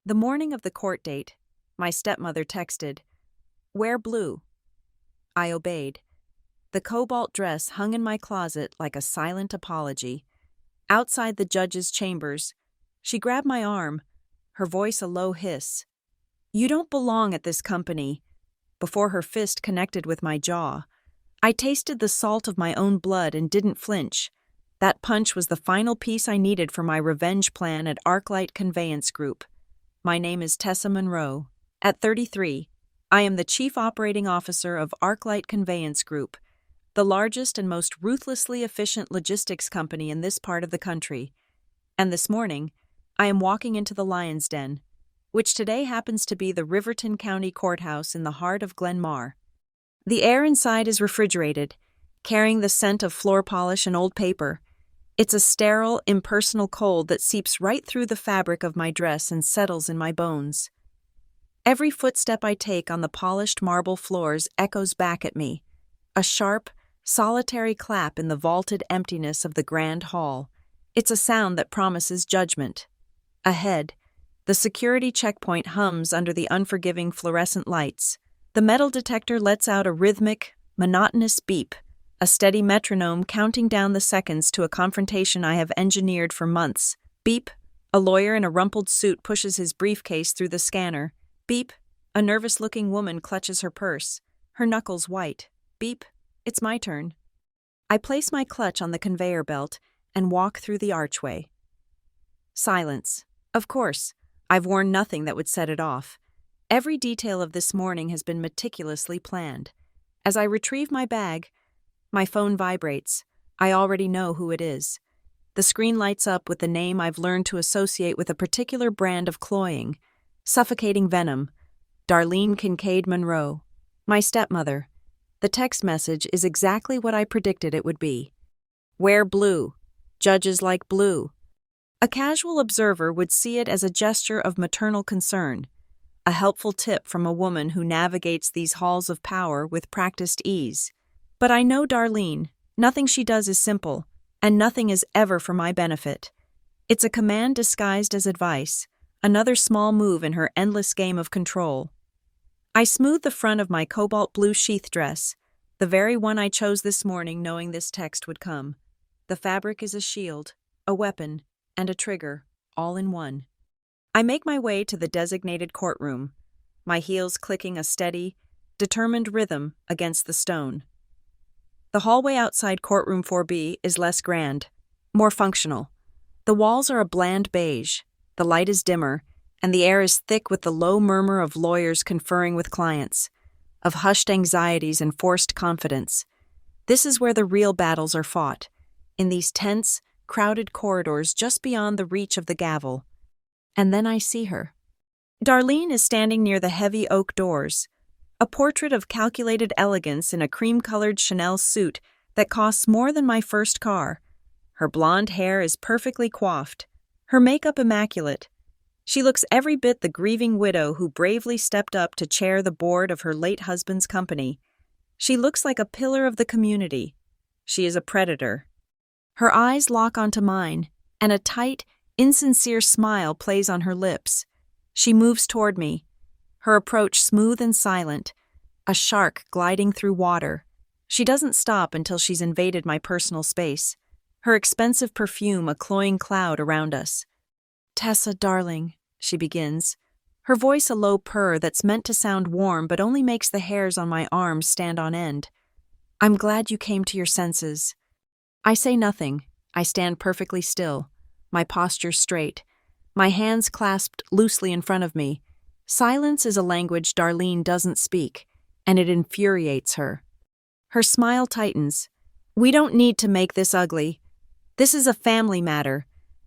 The morning of the court date, my stepmother texted, "Wear blue." I obeyed. The cobalt dress hung in my closet like a silent apology. Outside the judge's chambers, she grabbed my arm, her voice a low hiss. "You don't belong at this company." Before her fist connected with my jaw, I tasted the salt of my own blood and didn't flinch. That punch was the final piece I needed for my revenge plan at Arclight Conveyance Group. My name is Tessa Monroe. At 33, I am the Chief Operating Officer of Arclight Conveyance Group, the largest and most ruthlessly efficient logistics company in this part of the country. And this morning, I am walking into the Lion's Den, which today happens to be the Riverton County Courthouse in the heart of Glen Mar. The air inside is refrigerated, carrying the scent of floor polish and old paper. It's a sterile, impersonal cold that seeps right through the fabric of my dress and settles in my bones. Every footstep I take on the polished marble floors echoes back at me, a sharp, solitary clap in the vaulted emptiness of the grand hall. It's a sound that promises judgment. Ahead, the security checkpoint hums under the unforgiving fluorescent lights. The metal detector lets out a rhythmic, monotonous beep, a steady metronome counting down the seconds to a confrontation I have engineered for months. Beep, a lawyer in a rumpled suit pushes his briefcase through the scanner. Beep, a nervous-looking woman clutches her purse, her knuckles white. Beep, it's my turn. I place my clutch on the conveyor belt and walk through the archway. Silence. Of course, I've worn nothing that would set it off. Every detail of this morning has been meticulously planned. As I retrieve my bag, my phone vibrates. I already know who it is. The screen lights up with the name I've learned to associate with a particular brand of cloying, suffocating venom. Darlene Kincaid Monroe, my stepmother. The text message is exactly what I predicted it would be. Wear blue. Judges like blue. A casual observer would see it as a gesture of maternal concern, a helpful tip from a woman who navigates these halls of power with practiced ease. But I know Darlene. Nothing she does is simple, and nothing is ever for my benefit. It's a command disguised as advice, another small move in her endless game of control. I smooth the front of my cobalt blue sheath dress, the very one I chose this morning knowing this text would come. The fabric is a shield, a weapon, and a trigger, all in one. I make my way to the designated courtroom, my heels clicking a steady, determined rhythm against the stone. The hallway outside courtroom 4B is less grand, more functional. The walls are a bland beige, the light is dimmer, and the air is thick with the low murmur of lawyers conferring with clients, of hushed anxieties and forced confidence. This is where the real battles are fought, in these tense, crowded corridors just beyond the reach of the gavel. And then I see her. Darlene is standing near the heavy oak doors, a portrait of calculated elegance in a cream-colored Chanel suit that costs more than my first car. Her blonde hair is perfectly coiffed, her makeup immaculate. She looks every bit the grieving widow who bravely stepped up to chair the board of her late husband's company. She looks like a pillar of the community. She is a predator. Her eyes lock onto mine, and a tight, insincere smile plays on her lips. She moves toward me, her approach smooth and silent, a shark gliding through water. She doesn't stop until she's invaded my personal space, her expensive perfume a cloying cloud around us. "Tessa, darling," she begins, her voice a low purr that's meant to sound warm but only makes the hairs on my arms stand on end. "I'm glad you came to your senses." I say nothing. I stand perfectly still, my posture straight, my hands clasped loosely in front of me. Silence is a language Darlene doesn't speak, and it infuriates her. Her smile tightens. "We don't need to make this ugly. This is a family matter.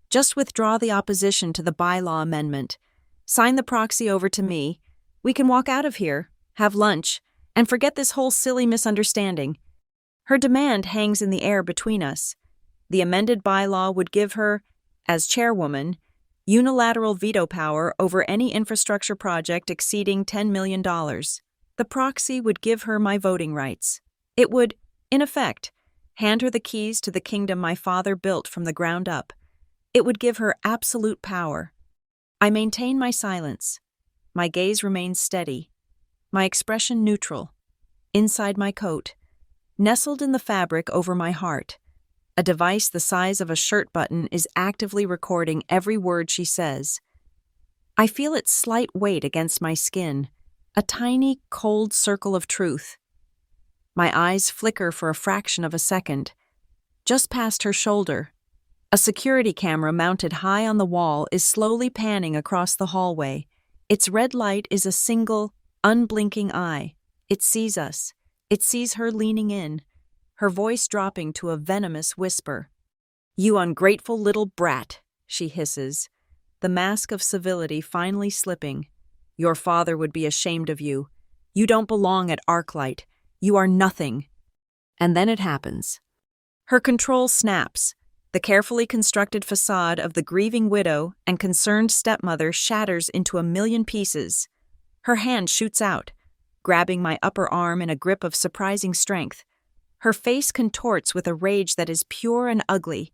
Just withdraw the opposition to the bylaw amendment. Sign the proxy over to me. We can walk out of here, have lunch, and forget this whole silly misunderstanding." Her demand hangs in the air between us. The amended bylaw would give her, as chairwoman, unilateral veto power over any infrastructure project exceeding $10 million. The proxy would give her my voting rights. It would, in effect, hand her the keys to the kingdom my father built from the ground up. It would give her absolute power. I maintain my silence. My gaze remains steady, my expression neutral. Inside my coat, nestled in the fabric over my heart, a device the size of a shirt button is actively recording every word she says. I feel its slight weight against my skin, a tiny, cold circle of truth. My eyes flicker for a fraction of a second. Just past her shoulder, a security camera mounted high on the wall is slowly panning across the hallway. Its red light is a single, unblinking eye. It sees us. It sees her leaning in, her voice dropping to a venomous whisper. "You ungrateful little brat," she hisses, the mask of civility finally slipping. "Your father would be ashamed of you. You don't belong at Arclight. You are nothing." And then it happens. Her control snaps. The carefully constructed facade of the grieving widow and concerned stepmother shatters into a million pieces. Her hand shoots out, grabbing my upper arm in a grip of surprising strength. Her face contorts with a rage that is pure and ugly.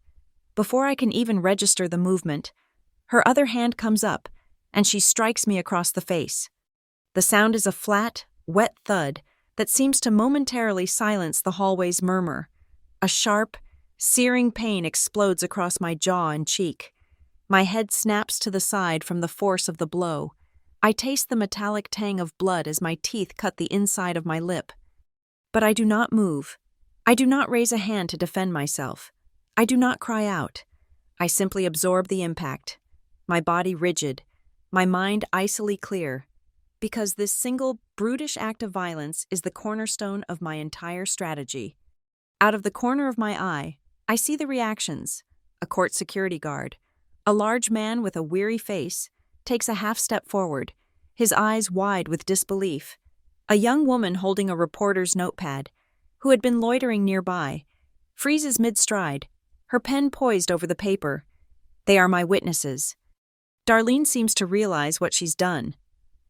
Before I can even register the movement, her other hand comes up, and she strikes me across the face. The sound is a flat, wet thud that seems to momentarily silence the hallway's murmur. A sharp, searing pain explodes across my jaw and cheek. My head snaps to the side from the force of the blow. I taste the metallic tang of blood as my teeth cut the inside of my lip. But I do not move. I do not raise a hand to defend myself. I do not cry out. I simply absorb the impact, my body rigid, my mind icily clear, because this single, brutish act of violence is the cornerstone of my entire strategy. Out of the corner of my eye, I see the reactions. A court security guard, a large man with a weary face, takes a half step forward, his eyes wide with disbelief. A young woman holding a reporter's notepad, who had been loitering nearby, freezes mid-stride, her pen poised over the paper. They are my witnesses. Darlene seems to realize what she's done.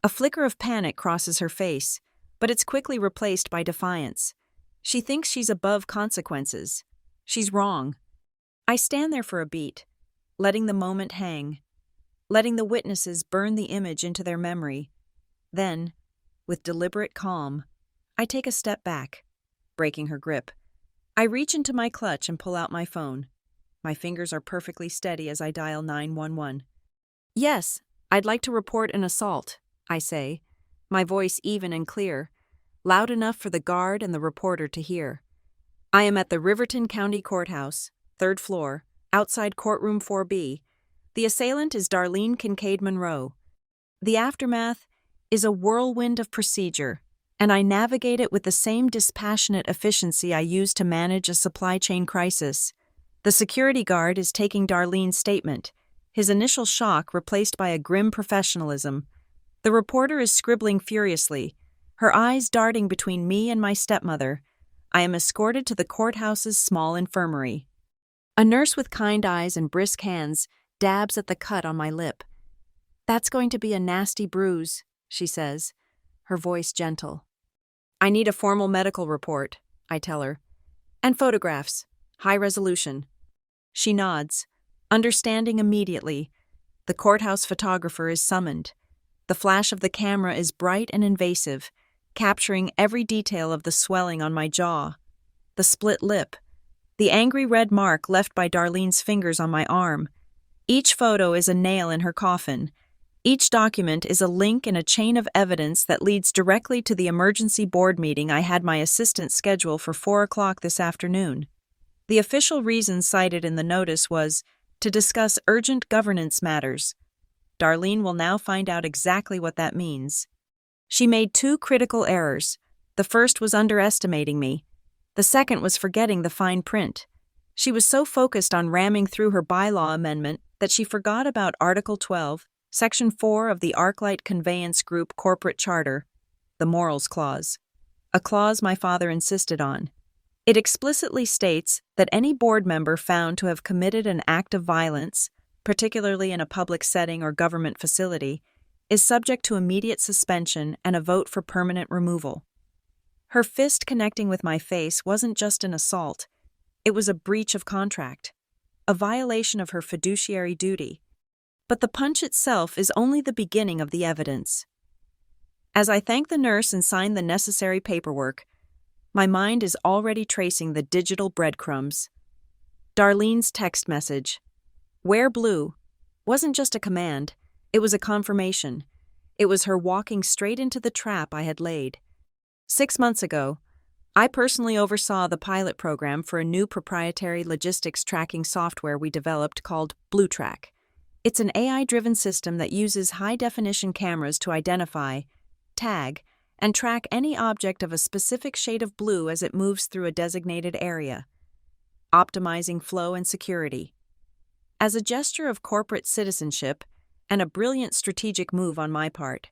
A flicker of panic crosses her face, but it's quickly replaced by defiance. She thinks she's above consequences. She's wrong. I stand there for a beat, letting the moment hang, letting the witnesses burn the image into their memory. Then, with deliberate calm, I take a step back, breaking her grip. I reach into my clutch and pull out my phone. My fingers are perfectly steady as I dial 911. "Yes, I'd like to report an assault," I say, my voice even and clear, loud enough for the guard and the reporter to hear. "I am at the Riverton County Courthouse, 3rd floor, outside courtroom 4B. The assailant is Darlene Kincaid Monroe. The aftermath is a whirlwind of procedure, and I navigate it with the same dispassionate efficiency I use to manage a supply chain crisis. The security guard is taking Darlene's statement, his initial shock replaced by a grim professionalism. The reporter is scribbling furiously, her eyes darting between me and my stepmother. I am escorted to the courthouse's small infirmary. A nurse with kind eyes and brisk hands dabs at the cut on my lip. "That's going to be a nasty bruise," she says, her voice gentle. "I need a formal medical report," I tell her. "And photographs, high resolution." She nods, understanding immediately. The courthouse photographer is summoned. The flash of the camera is bright and invasive, capturing every detail of the swelling on my jaw, the split lip, the angry red mark left by Darlene's fingers on my arm. Each photo is a nail in her coffin. Each document is a link in a chain of evidence that leads directly to the emergency board meeting I had my assistant schedule for 4 o'clock this afternoon. The official reason cited in the notice was to discuss urgent governance matters. Darlene will now find out exactly what that means. She made 2 critical errors. The first was underestimating me. The second was forgetting the fine print. She was so focused on ramming through her bylaw amendment that she forgot about Article 12, Section 4 of the Arclight Conveyance Group Corporate Charter, the Morals Clause, a clause my father insisted on. It explicitly states that any board member found to have committed an act of violence, particularly in a public setting or government facility, is subject to immediate suspension and a vote for permanent removal. Her fist connecting with my face wasn't just an assault. It was a breach of contract, a violation of her fiduciary duty. but the punch itself is only the beginning of the evidence. As I thank the nurse and sign the necessary paperwork, my mind is already tracing the digital breadcrumbs. Darlene's text message, "Wear blue," wasn't just a command, it was a confirmation. It was her walking straight into the trap I had laid. 6 months ago, I personally oversaw the pilot program for a new proprietary logistics tracking software we developed called BlueTrack. It's an AI-driven system that uses high-definition cameras to identify, tag, and track any object of a specific shade of blue as it moves through a designated area, optimizing flow and security. As a gesture of corporate citizenship and a brilliant strategic move on my part,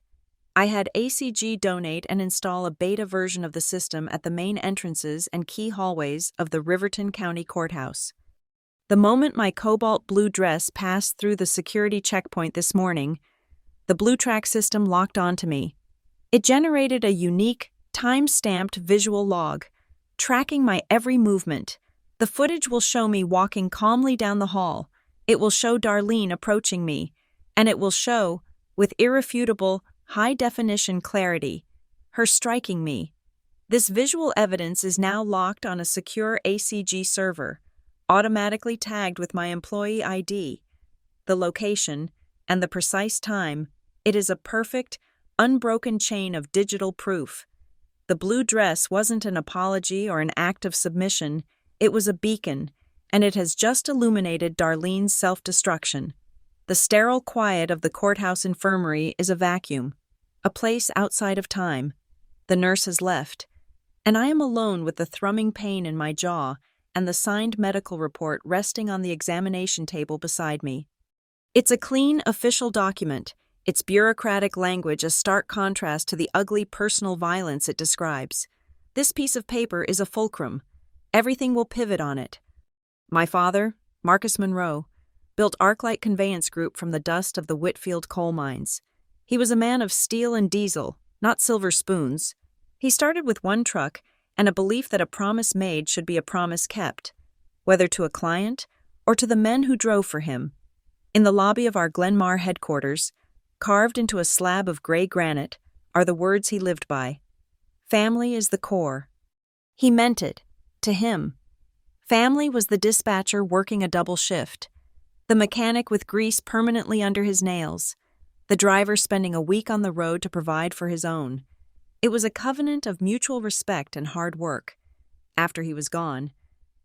I had ACG donate and install a beta version of the system at the main entrances and key hallways of the Riverton County Courthouse. The moment my cobalt blue dress passed through the security checkpoint this morning, the BlueTrack system locked onto me. It generated a unique, time-stamped visual log, tracking my every movement. The footage will show me walking calmly down the hall. It will show Darlene approaching me, and it will show, with irrefutable, high-definition clarity, her striking me. This visual evidence is now locked on a secure ACG server, automatically tagged with my employee ID, the location, and the precise time. It is a perfect, unbroken chain of digital proof. The blue dress wasn't an apology or an act of submission, it was a beacon, and it has just illuminated Darlene's self-destruction. The sterile quiet of the courthouse infirmary is a vacuum, a place outside of time. The nurse has left, and I am alone with the thrumming pain in my jaw and the signed medical report resting on the examination table beside me. It's a clean, official document, its bureaucratic language a stark contrast to the ugly personal violence it describes. This piece of paper is a fulcrum. Everything will pivot on it. My father, Marcus Monroe, built Arclight Conveyance Group from the dust of the Whitfield coal mines. He was a man of steel and diesel, not silver spoons. He started with one truck and a belief that a promise made should be a promise kept, whether to a client or to the men who drove for him. In the lobby of our Glenmar headquarters, carved into a slab of gray granite, are the words he lived by. Family is the core. He meant it, to him. Family was the dispatcher working a double shift, the mechanic with grease permanently under his nails, the driver spending a week on the road to provide for his own. It was a covenant of mutual respect and hard work. After he was gone,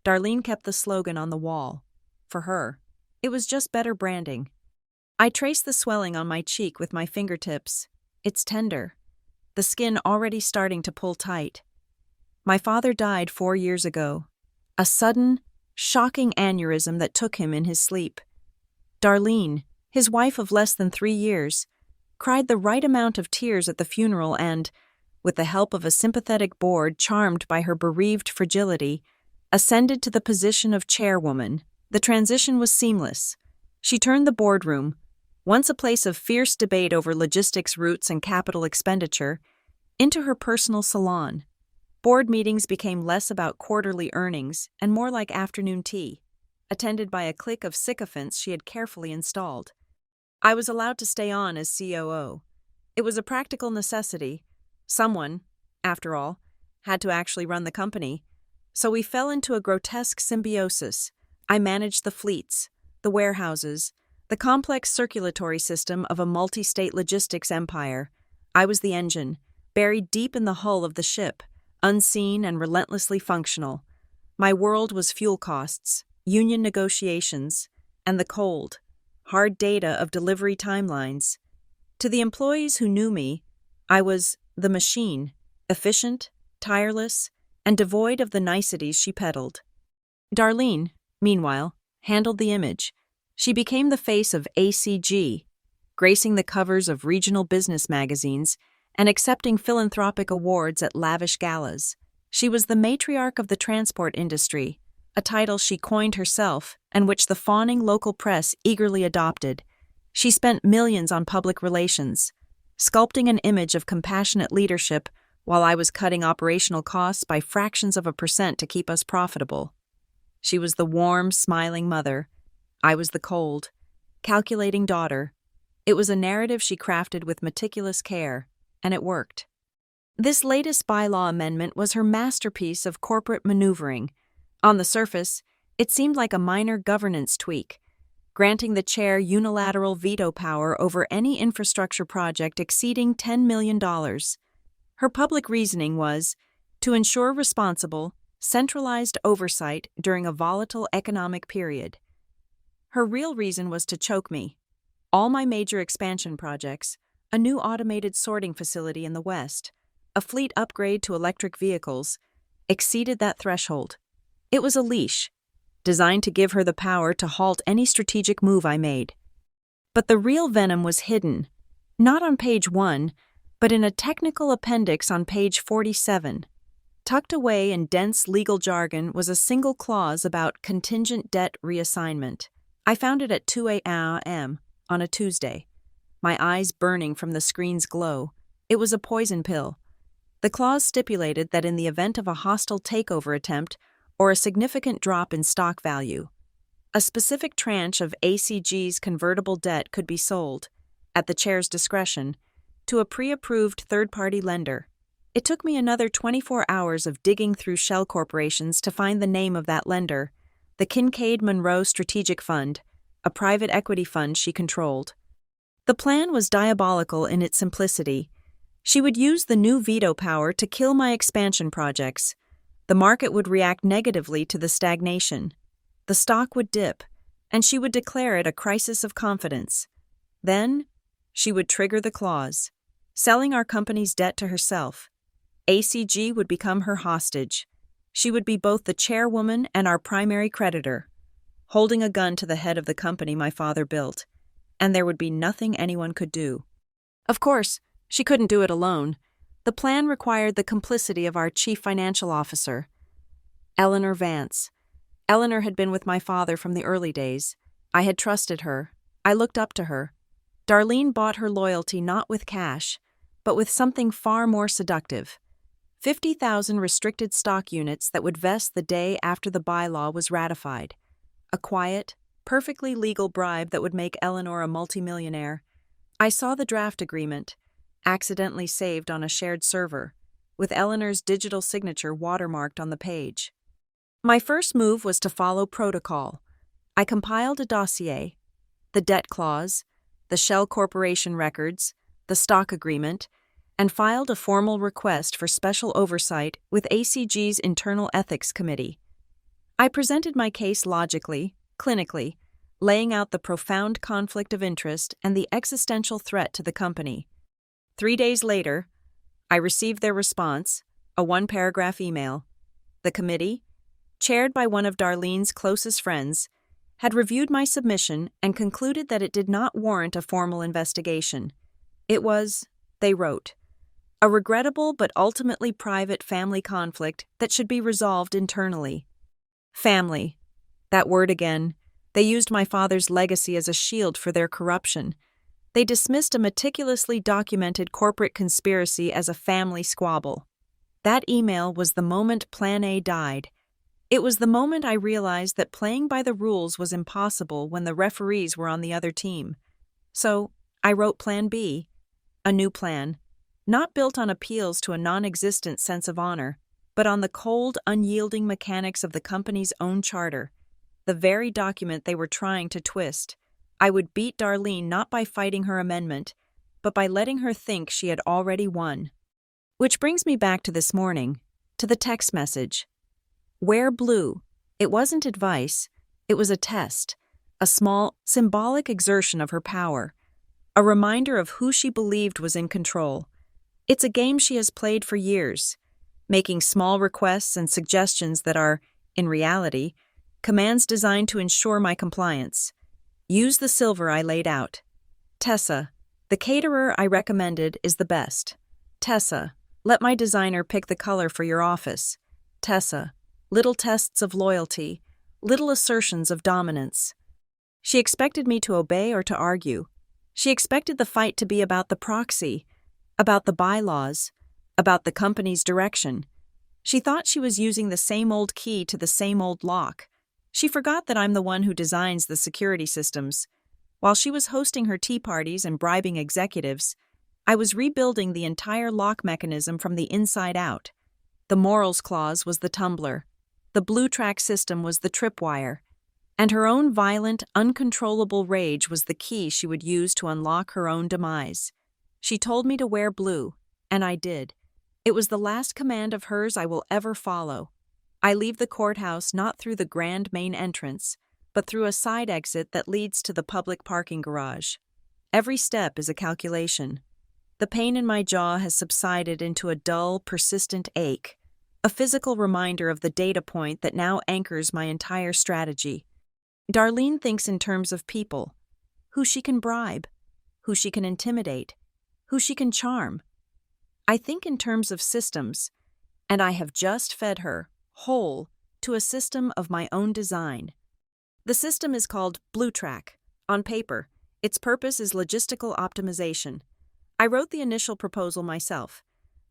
Darlene kept the slogan on the wall. For her, it was just better branding. I traced the swelling on my cheek with my fingertips. It's tender, the skin already starting to pull tight. My father died 4 years ago, a sudden, shocking aneurysm that took him in his sleep. Darlene, his wife of less than 3 years, cried the right amount of tears at the funeral and, with the help of a sympathetic board charmed by her bereaved fragility, ascended to the position of chairwoman. The transition was seamless. She turned the boardroom, once a place of fierce debate over logistics routes and capital expenditure, into her personal salon. Board meetings became less about quarterly earnings and more like afternoon tea, attended by a clique of sycophants she had carefully installed. I was allowed to stay on as COO. It was a practical necessity. Someone, after all, had to actually run the company, so we fell into a grotesque symbiosis. I managed the fleets, the warehouses, the complex circulatory system of a multi-state logistics empire. I was the engine, buried deep in the hull of the ship, unseen and relentlessly functional. My world was fuel costs, union negotiations, and the cold, hard data of delivery timelines. To the employees who knew me, I was the machine, efficient, tireless, and devoid of the niceties she peddled. Darlene, meanwhile, handled the image. She became the face of ACG, gracing the covers of regional business magazines and accepting philanthropic awards at lavish galas. She was the matriarch of the transport industry, a title she coined herself and which the fawning local press eagerly adopted. She spent millions on public relations, sculpting an image of compassionate leadership while I was cutting operational costs by fractions of a percent to keep us profitable. She was the warm, smiling mother. I was the cold, calculating daughter. It was a narrative she crafted with meticulous care, and it worked. This latest bylaw amendment was her masterpiece of corporate maneuvering. On the surface, it seemed like a minor governance tweak, granting the chair unilateral veto power over any infrastructure project exceeding $10 million. Her public reasoning was to ensure responsible, centralized oversight during a volatile economic period. Her real reason was to choke me. All my major expansion projects, a new automated sorting facility in the West, a fleet upgrade to electric vehicles, exceeded that threshold. It was a leash, designed to give her the power to halt any strategic move I made. But the real venom was hidden, not on page 1, but in a technical appendix on page 47. Tucked away in dense legal jargon was a single clause about contingent debt reassignment. I found it at 2 a.m. on a Tuesday, my eyes burning from the screen's glow. It was a poison pill. The clause stipulated that in the event of a hostile takeover attempt or a significant drop in stock value, a specific tranche of ACG's convertible debt could be sold, at the chair's discretion, to a pre-approved third-party lender. It took me another 24 hours of digging through shell corporations to find the name of that lender, the Kincaid Monroe Strategic Fund, a private equity fund she controlled. The plan was diabolical in its simplicity. She would use the new veto power to kill my expansion projects. The market would react negatively to the stagnation. The stock would dip, and she would declare it a crisis of confidence. Then, she would trigger the clause, selling our company's debt to herself. ACG would become her hostage. She would be both the chairwoman and our primary creditor, holding a gun to the head of the company my father built, and there would be nothing anyone could do. Of course, she couldn't do it alone. The plan required the complicity of our chief financial officer, Eleanor Vance. Eleanor had been with my father from the early days. I had trusted her. I looked up to her. Darlene bought her loyalty not with cash, but with something far more seductive. 50,000 restricted stock units that would vest the day after the bylaw was ratified. A quiet, perfectly legal bribe that would make Eleanor a multimillionaire. I saw the draft agreement, accidentally saved on a shared server, with Eleanor's digital signature watermarked on the page. My first move was to follow protocol. I compiled a dossier, the debt clause, the Shell Corporation records, the stock agreement, and filed a formal request for special oversight with ACG's Internal Ethics Committee. I presented my case logically, clinically, laying out the profound conflict of interest and the existential threat to the company. 3 days later, I received their response, a 1-paragraph email. The committee, chaired by one of Darlene's closest friends, had reviewed my submission and concluded that it did not warrant a formal investigation. It was, they wrote, a regrettable but ultimately private family conflict that should be resolved internally. Family. That word again. They used my father's legacy as a shield for their corruption. They dismissed a meticulously documented corporate conspiracy as a family squabble. That email was the moment Plan A died. It was the moment I realized that playing by the rules was impossible when the referees were on the other team. So, I wrote Plan B, a new plan, not built on appeals to a non-existent sense of honor, but on the cold, unyielding mechanics of the company's own charter, the very document they were trying to twist. I would beat Darlene not by fighting her amendment, but by letting her think she had already won. Which brings me back to this morning, to the text message. Wear blue. It wasn't advice, it was a test, a small, symbolic exertion of her power, a reminder of who she believed was in control. It's a game she has played for years, making small requests and suggestions that are, in reality, commands designed to ensure my compliance. Use the silver I laid out. Tessa, the caterer I recommended is the best. Tessa, let my designer pick the color for your office. Tessa, little tests of loyalty, little assertions of dominance. She expected me to obey or to argue. She expected the fight to be about the proxy, about the bylaws, about the company's direction. She thought she was using the same old key to the same old lock. She forgot that I'm the one who designs the security systems. While she was hosting her tea parties and bribing executives, I was rebuilding the entire lock mechanism from the inside out. The morals clause was the tumbler, the blue track system was the tripwire, and her own violent, uncontrollable rage was the key she would use to unlock her own demise. She told me to wear blue, and I did. It was the last command of hers I will ever follow. I leave the courthouse not through the grand main entrance, but through a side exit that leads to the public parking garage. Every step is a calculation. The pain in my jaw has subsided into a dull, persistent ache, a physical reminder of the data point that now anchors my entire strategy. Darlene thinks in terms of people, who she can bribe, who she can intimidate, who she can charm. I think in terms of systems, and I have just fed her, whole, to a system of my own design. The system is called Blue Track. On paper, its purpose is logistical optimization. I wrote the initial proposal myself.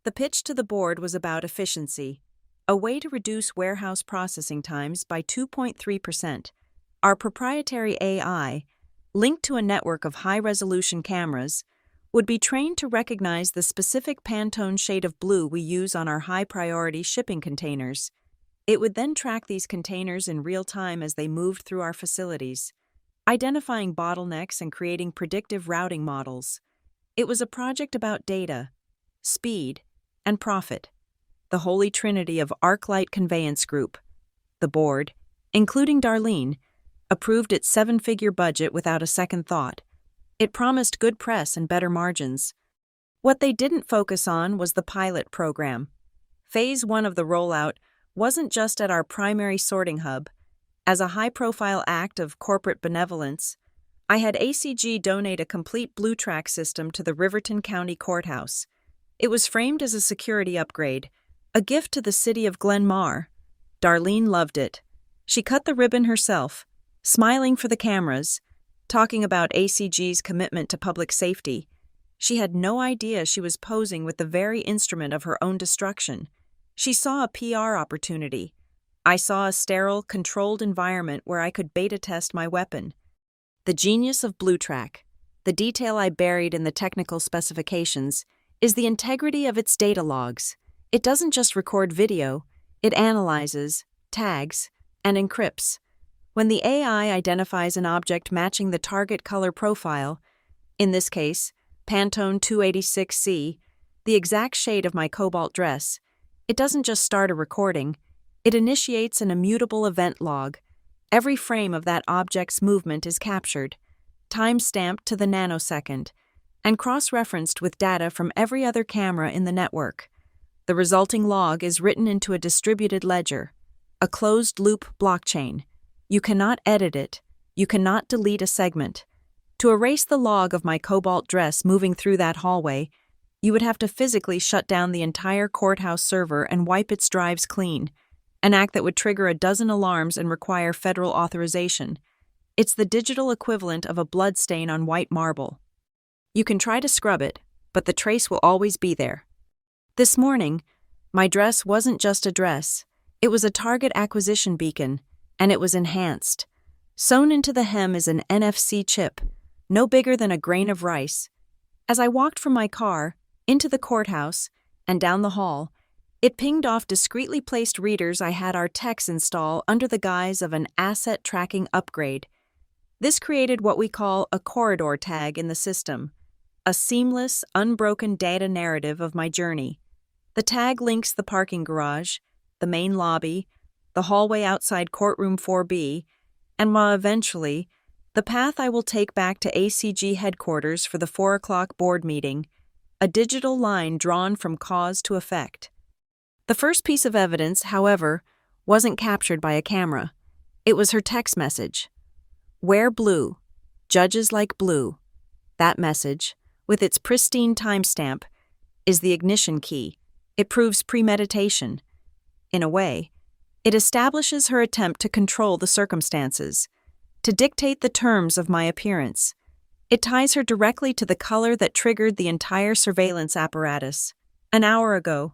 The pitch to the board was about efficiency, a way to reduce warehouse processing times by 2.3%. Our proprietary AI, linked to a network of high-resolution cameras, would be trained to recognize the specific Pantone shade of blue we use on our high-priority shipping containers. It would then track these containers in real time as they moved through our facilities, identifying bottlenecks and creating predictive routing models. It was a project about data, speed, and profit. The holy trinity of ArcLight Conveyance Group. The board, including Darlene, approved its 7-figure budget without a second thought. It promised good press and better margins. What they didn't focus on was the pilot program. Phase 1 of the rollout wasn't just at our primary sorting hub. As a high-profile act of corporate benevolence, I had ACG donate a complete Blue Track system to the Riverton County Courthouse. It was framed as a security upgrade, a gift to the city of Glen Mar. Darlene loved it. She cut the ribbon herself, smiling for the cameras, talking about ACG's commitment to public safety. She had no idea she was posing with the very instrument of her own destruction. She saw a PR opportunity. I saw a sterile, controlled environment where I could beta test my weapon. The genius of Blue Track, the detail I buried in the technical specifications, is the integrity of its data logs. It doesn't just record video, it analyzes, tags, and encrypts. When the AI identifies an object matching the target color profile, in this case, Pantone 286C, the exact shade of my cobalt dress, it doesn't just start a recording, it initiates an immutable event log. Every frame of that object's movement is captured, time-stamped to the nanosecond, and cross-referenced with data from every other camera in the network. The resulting log is written into a distributed ledger, a closed-loop blockchain. You cannot edit it. You cannot delete a segment. To erase the log of my cobalt dress moving through that hallway, you would have to physically shut down the entire courthouse server and wipe its drives clean, an act that would trigger a dozen alarms and require federal authorization. It's the digital equivalent of a blood stain on white marble. You can try to scrub it, but the trace will always be there. This morning, my dress wasn't just a dress. It was a target acquisition beacon, and it was enhanced. Sewn into the hem is an NFC chip, no bigger than a grain of rice. As I walked from my car, into the courthouse, and down the hall, it pinged off discreetly placed readers I had our techs install under the guise of an asset tracking upgrade. This created what we call a corridor tag in the system, a seamless, unbroken data narrative of my journey. The tag links the parking garage, the main lobby, the hallway outside courtroom 4B, and eventually, the path I will take back to ACG headquarters for the 4 o'clock board meeting, a digital line drawn from cause to effect. The first piece of evidence, however, wasn't captured by a camera. It was her text message. Wear blue. Judges like blue. That message, with its pristine timestamp, is the ignition key. It proves premeditation. In a way, it establishes her attempt to control the circumstances, to dictate the terms of my appearance. It ties her directly to the color that triggered the entire surveillance apparatus. An hour ago,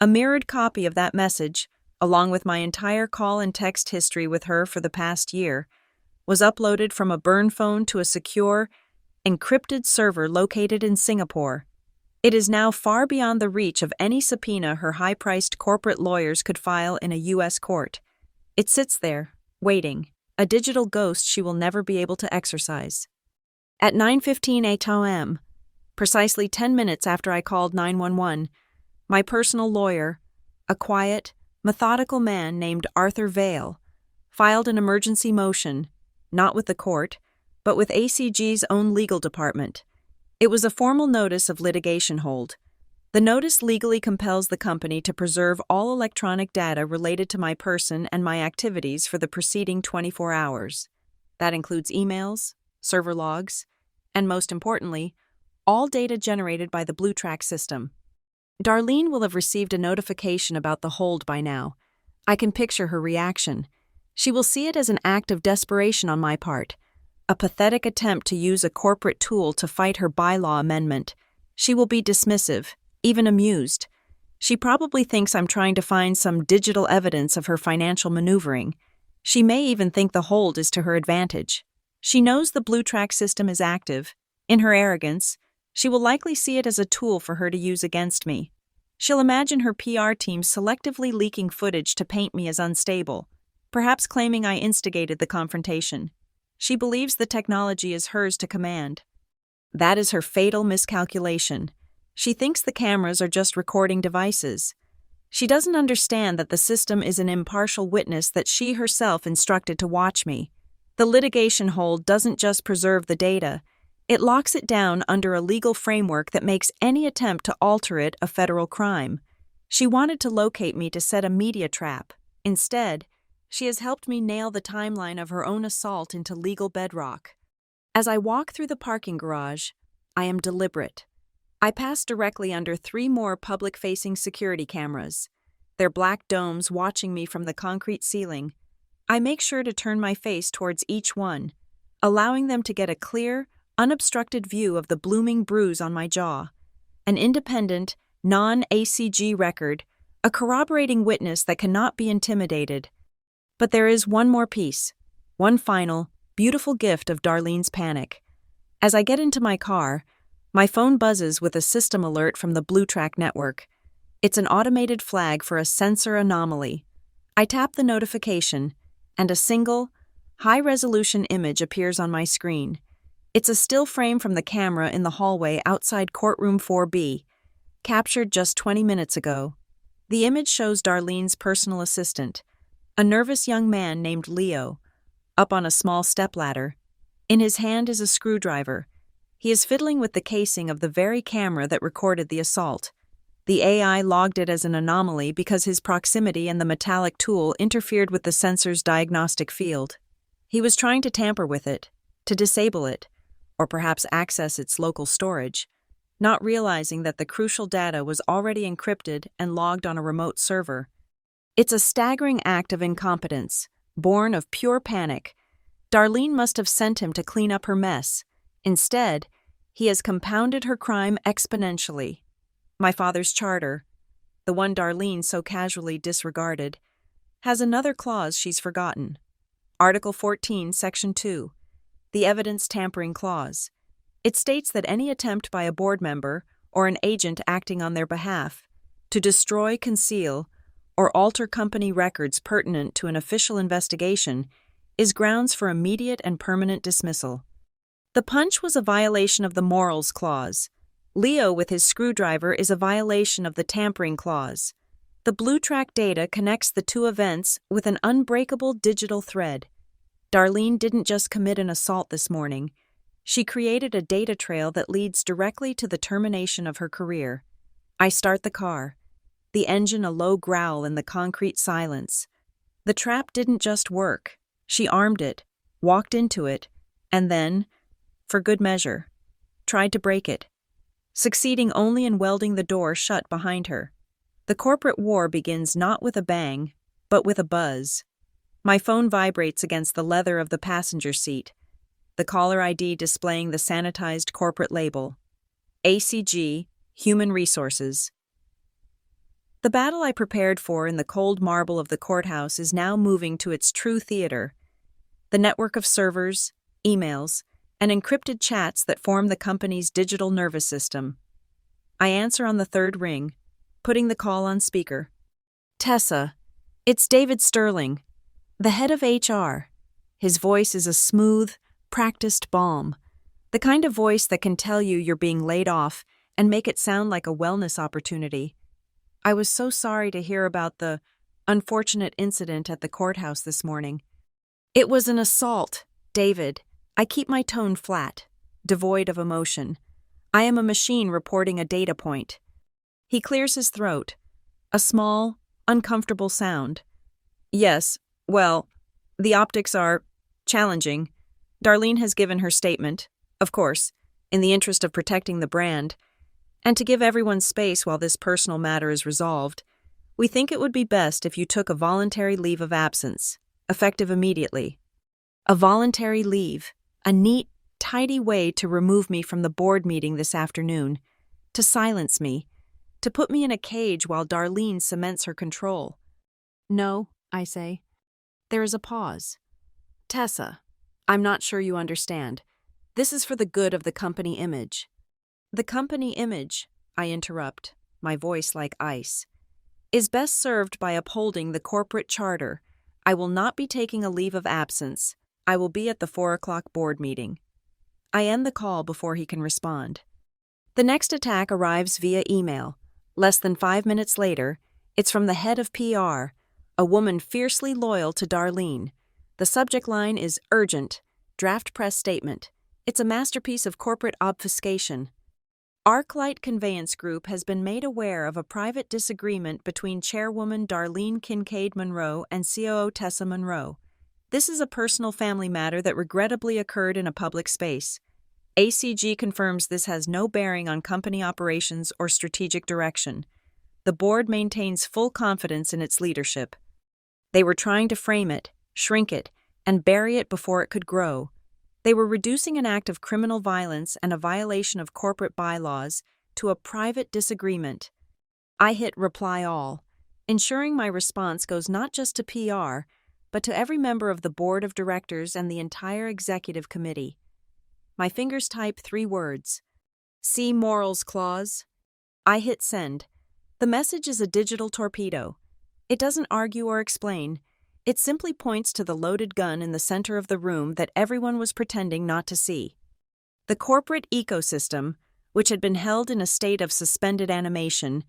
a mirrored copy of that message, along with my entire call and text history with her for the past year, was uploaded from a burn phone to a secure, encrypted server located in Singapore. It is now far beyond the reach of any subpoena her high-priced corporate lawyers could file in a U.S. court. It sits there, waiting, a digital ghost she will never be able to exorcise. At 9:15 a.m., precisely 10 minutes after I called 911, my personal lawyer, a quiet, methodical man named Arthur Vale, filed an emergency motion, not with the court, but with ACG's own legal department. It was a formal notice of litigation hold. The notice legally compels the company to preserve all electronic data related to my person and my activities for the preceding 24 hours. That includes emails, server logs, and most importantly, all data generated by the BlueTrack system. Darlene will have received a notification about the hold by now. I can picture her reaction. She will see it as an act of desperation on my part, a pathetic attempt to use a corporate tool to fight her bylaw amendment. She will be dismissive, even amused. She probably thinks I'm trying to find some digital evidence of her financial maneuvering. She may even think the hold is to her advantage. She knows the BlueTrack system is active. In her arrogance, she will likely see it as a tool for her to use against me. She'll imagine her PR team selectively leaking footage to paint me as unstable, perhaps claiming I instigated the confrontation. She believes the technology is hers to command. That is her fatal miscalculation. She thinks the cameras are just recording devices. She doesn't understand that the system is an impartial witness that she herself instructed to watch me. The litigation hold doesn't just preserve the data, it locks it down under a legal framework that makes any attempt to alter it a federal crime. She wanted to locate me to set a media trap. Instead, she has helped me nail the timeline of her own assault into legal bedrock. As I walk through the parking garage, I am deliberate. I pass directly under 3 more public-facing security cameras, their black domes watching me from the concrete ceiling. I make sure to turn my face towards each one, allowing them to get a clear, unobstructed view of the blooming bruise on my jaw. An independent, non-ACG record, a corroborating witness that cannot be intimidated. But there is one more piece, one final, beautiful gift of Darlene's panic. As I get into my car, my phone buzzes with a system alert from the BlueTrack network. It's an automated flag for a sensor anomaly. I tap the notification, and a single, high-resolution image appears on my screen. It's a still frame from the camera in the hallway outside courtroom 4B, captured just 20 minutes ago. The image shows Darlene's personal assistant, a nervous young man named Leo, up on a small stepladder. In his hand is a screwdriver. He is fiddling with the casing of the very camera that recorded the assault. The AI logged it as an anomaly because his proximity and the metallic tool interfered with the sensor's diagnostic field. He was trying to tamper with it, to disable it, or perhaps access its local storage, not realizing that the crucial data was already encrypted and logged on a remote server. It's a staggering act of incompetence, born of pure panic. Darlene must have sent him to clean up her mess. Instead, he has compounded her crime exponentially. My father's charter, the one Darlene so casually disregarded, has another clause she's forgotten. Article 14, Section 2, the Evidence Tampering Clause. It states that any attempt by a board member or an agent acting on their behalf to destroy, conceal, or alter company records pertinent to an official investigation is grounds for immediate and permanent dismissal. The punch was a violation of the Morals Clause. Leo with his screwdriver is a violation of the Tampering Clause. The BlueTrack data connects the two events with an unbreakable digital thread. Darlene didn't just commit an assault this morning. She created a data trail that leads directly to the termination of her career. I start the car, the engine a low growl in the concrete silence. The trap didn't just work. She armed it, walked into it, and then, for good measure, tried to break it, succeeding only in welding the door shut behind her. The corporate war begins not with a bang, but with a buzz. My phone vibrates against the leather of the passenger seat, the caller ID displaying the sanitized corporate label. ACG, Human Resources. The battle I prepared for in the cold marble of the courthouse is now moving to its true theater. the network of servers, emails, and encrypted chats that form the company's digital nervous system. I answer on the third ring, putting the call on speaker. Tessa, it's David Sterling, the head of HR. His voice is a smooth, practiced balm, the kind of voice that can tell you you're being laid off and make it sound like a wellness opportunity. I was so sorry to hear about the unfortunate incident at the courthouse this morning. It was an assault, David. I keep my tone flat, devoid of emotion. I am a machine reporting a data point. He clears his throat, a small, uncomfortable sound. Yes, well, the optics are challenging. Darlene has given her statement, of course, in the interest of protecting the brand, and to give everyone space while this personal matter is resolved. We think it would be best if you took a voluntary leave of absence, effective immediately. A voluntary leave, a neat, tidy way to remove me from the board meeting this afternoon, to silence me, to put me in a cage while Darlene cements her control. No, I say. There is a pause. Tessa, I'm not sure you understand. This is for the good of the company image. The company image, I interrupt, my voice like ice, is best served by upholding the corporate charter. I will not be taking a leave of absence. I will be at the 4:00 board meeting. I end the call before he can respond. The next attack arrives via email. Less than 5 minutes later, it's from the head of PR, a woman fiercely loyal to Darlene. The subject line is urgent, draft press statement. It's a masterpiece of corporate obfuscation. Arclight Conveyance Group has been made aware of a private disagreement between Chairwoman Darlene Kincaid Monroe and COO Tessa Monroe. This is a personal family matter that regrettably occurred in a public space. ACG confirms this has no bearing on company operations or strategic direction. The board maintains full confidence in its leadership. They were trying to frame it, shrink it, and bury it before it could grow. They were reducing an act of criminal violence and a violation of corporate bylaws to a private disagreement. I hit reply all, ensuring my response goes not just to PR, but to every member of the board of directors and the entire executive committee. My fingers type 3 words. See Morals Clause. I hit send. The message is a digital torpedo. It doesn't argue or explain. It simply points to the loaded gun in the center of the room that everyone was pretending not to see. The corporate ecosystem, which had been held in a state of suspended animation,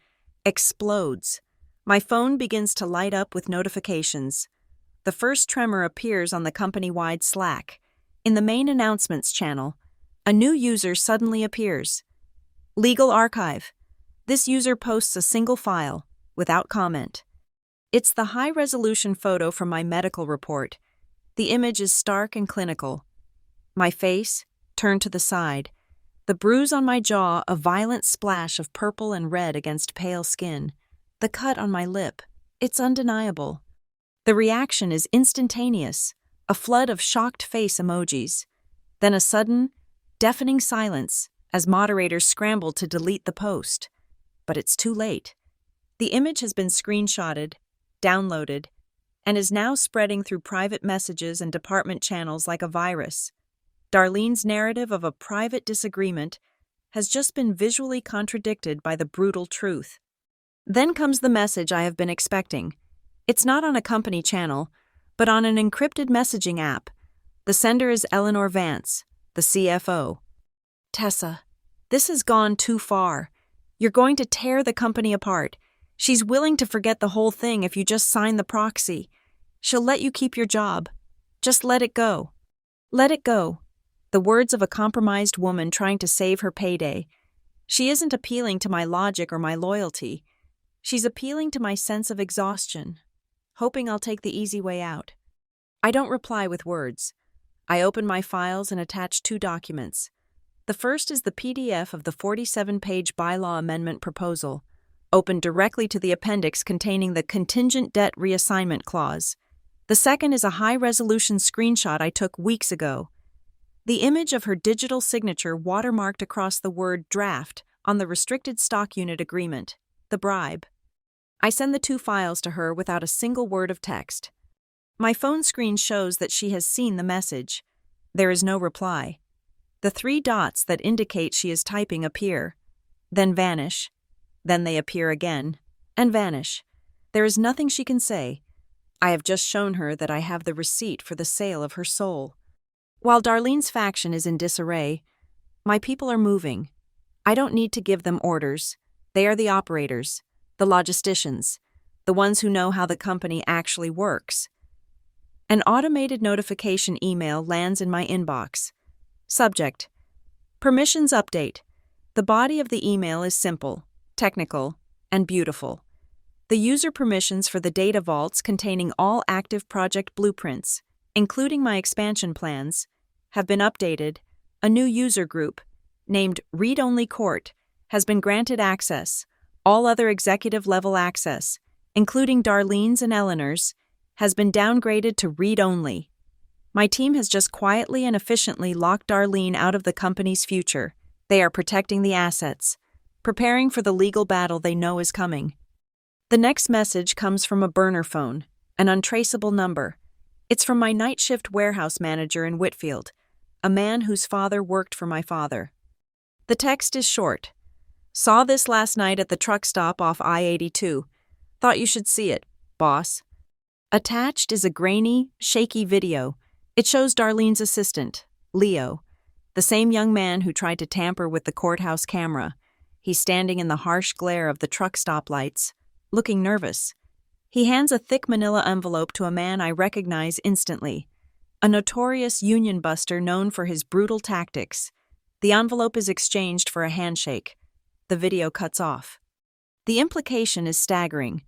explodes. My phone begins to light up with notifications. The first tremor appears on the company-wide Slack. In the main announcements channel, a new user suddenly appears. Legal Archive. This user posts a single file, without comment. It's the high-resolution photo from my medical report. The image is stark and clinical. My face, turned to the side. The bruise on my jaw, a violent splash of purple and red against pale skin. The cut on my lip. It's undeniable. The reaction is instantaneous, a flood of shocked face emojis. Then a sudden, deafening silence as moderators scramble to delete the post. But it's too late. The image has been screenshotted, downloaded, and is now spreading through private messages and department channels like a virus. Darlene's narrative of a private disagreement has just been visually contradicted by the brutal truth. Then comes the message I have been expecting. It's not on a company channel, but on an encrypted messaging app. The sender is Eleanor Vance, the CFO. Tessa, this has gone too far. You're going to tear the company apart. She's willing to forget the whole thing if you just sign the proxy. She'll let you keep your job. Just let it go. Let it go. The words of a compromised woman trying to save her payday. She isn't appealing to my logic or my loyalty. She's appealing to my sense of exhaustion, hoping I'll take the easy way out. I don't reply with words. I open my files and attach 2 documents. The first is the PDF of the 47-page bylaw amendment proposal, open directly to the appendix containing the contingent debt reassignment clause. The second is a high-resolution screenshot I took weeks ago. The image of her digital signature watermarked across the word draft on the restricted stock unit agreement, the bribe. I send the 2 files to her without a single word of text. My phone screen shows that she has seen the message. There is no reply. The 3 dots that indicate she is typing appear, then vanish, then they appear again, and vanish. There is nothing she can say. I have just shown her that I have the receipt for the sale of her soul. While Darlene's faction is in disarray, my people are moving. I don't need to give them orders. They are the operators, the logisticians, the ones who know how the company actually works. An automated notification email lands in my inbox. Subject: Permissions update. The body of the email is simple, technical, and beautiful. The user permissions for the data vaults containing all active project blueprints, including my expansion plans, have been updated. A new user group, named Read Only Court, has been granted access. All other executive-level access, including Darlene's and Eleanor's, has been downgraded to Read Only. My team has just quietly and efficiently locked Darlene out of the company's future. They are protecting the assets, preparing for the legal battle they know is coming. The next message comes from a burner phone, an untraceable number. It's from my night shift warehouse manager in Whitfield, a man whose father worked for my father. The text is short. Saw this last night at the truck stop off I-82. Thought you should see it, boss. Attached is a grainy, shaky video. It shows Darlene's assistant, Leo, the same young man who tried to tamper with the courthouse camera. He's standing in the harsh glare of the truck stop lights, looking nervous. He hands a thick manila envelope to a man I recognize instantly, a notorious union buster known for his brutal tactics. The envelope is exchanged for a handshake. The video cuts off. The implication is staggering.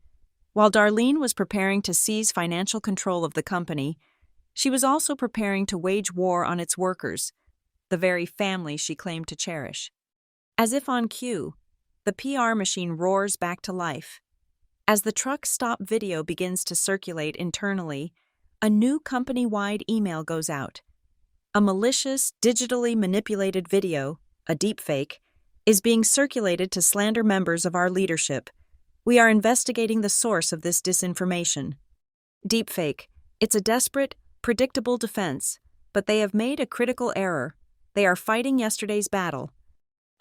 While Darlene was preparing to seize financial control of the company, she was also preparing to wage war on its workers, the very family she claimed to cherish. As if on cue, the PR machine roars back to life. As the truck stop video begins to circulate internally, a new company-wide email goes out. A malicious, digitally manipulated video, a deepfake, is being circulated to slander members of our leadership. We are investigating the source of this disinformation. Deepfake. It's a desperate, predictable defense, but they have made a critical error. They are fighting yesterday's battle.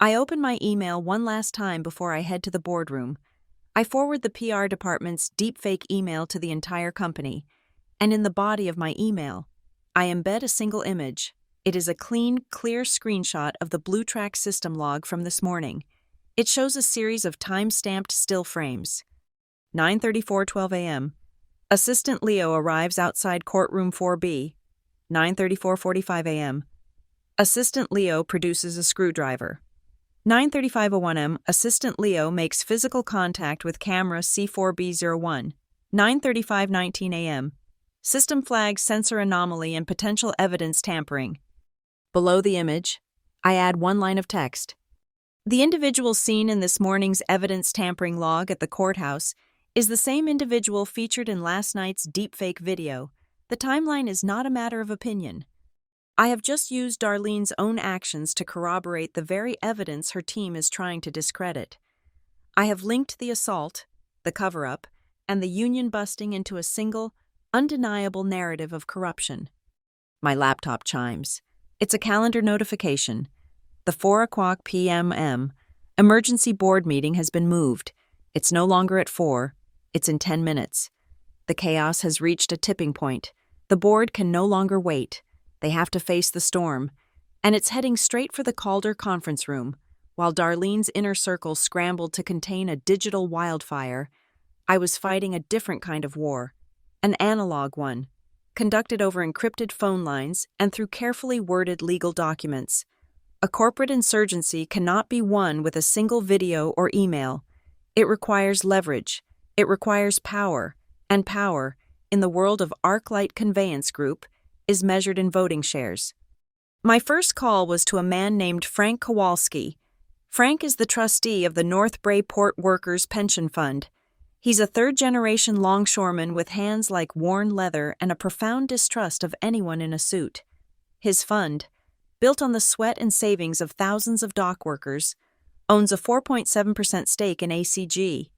I open my email one last time before I head to the boardroom. I forward the PR department's deepfake email to the entire company, and in the body of my email, I embed a single image. It is a clean, clear screenshot of the BlueTrack system log from this morning. It shows a series of time-stamped still frames. 9:34:12 a.m. Assistant Leo arrives outside courtroom 4B. 9:34:45 a.m. Assistant Leo produces a screwdriver. 9:35:01 a.m. Assistant Leo makes physical contact with camera C4B01. 9:35:19 a.m. System flags sensor anomaly and potential evidence tampering. Below the image, I add one line of text. The individual seen in this morning's evidence tampering log at the courthouse is the same individual featured in last night's deepfake video. The timeline is not a matter of opinion. I have just used Darlene's own actions to corroborate the very evidence her team is trying to discredit. I have linked the assault, the cover-up, and the union busting into a single, undeniable narrative of corruption. My laptop chimes. It's a calendar notification. The 4:00 p.m. emergency board meeting has been moved. It's no longer at 4. It's in 10 minutes. The chaos has reached a tipping point. The board can no longer wait. They have to face the storm, and it's heading straight for the Calder conference room. While Darlene's inner circle scrambled to contain a digital wildfire, I was fighting a different kind of war, an analog one, conducted over encrypted phone lines and through carefully worded legal documents. A corporate insurgency cannot be won with a single video or email. It requires leverage. It requires power, and power, in the world of Arclight Conveyance Group, is measured in voting shares. My first call was to a man named Frank Kowalski. Frank is the trustee of the North Brayport Workers' Pension Fund. He's a third-generation longshoreman with hands like worn leather and a profound distrust of anyone in a suit. His fund, built on the sweat and savings of thousands of dock workers, owns a 4.7% stake in ACG.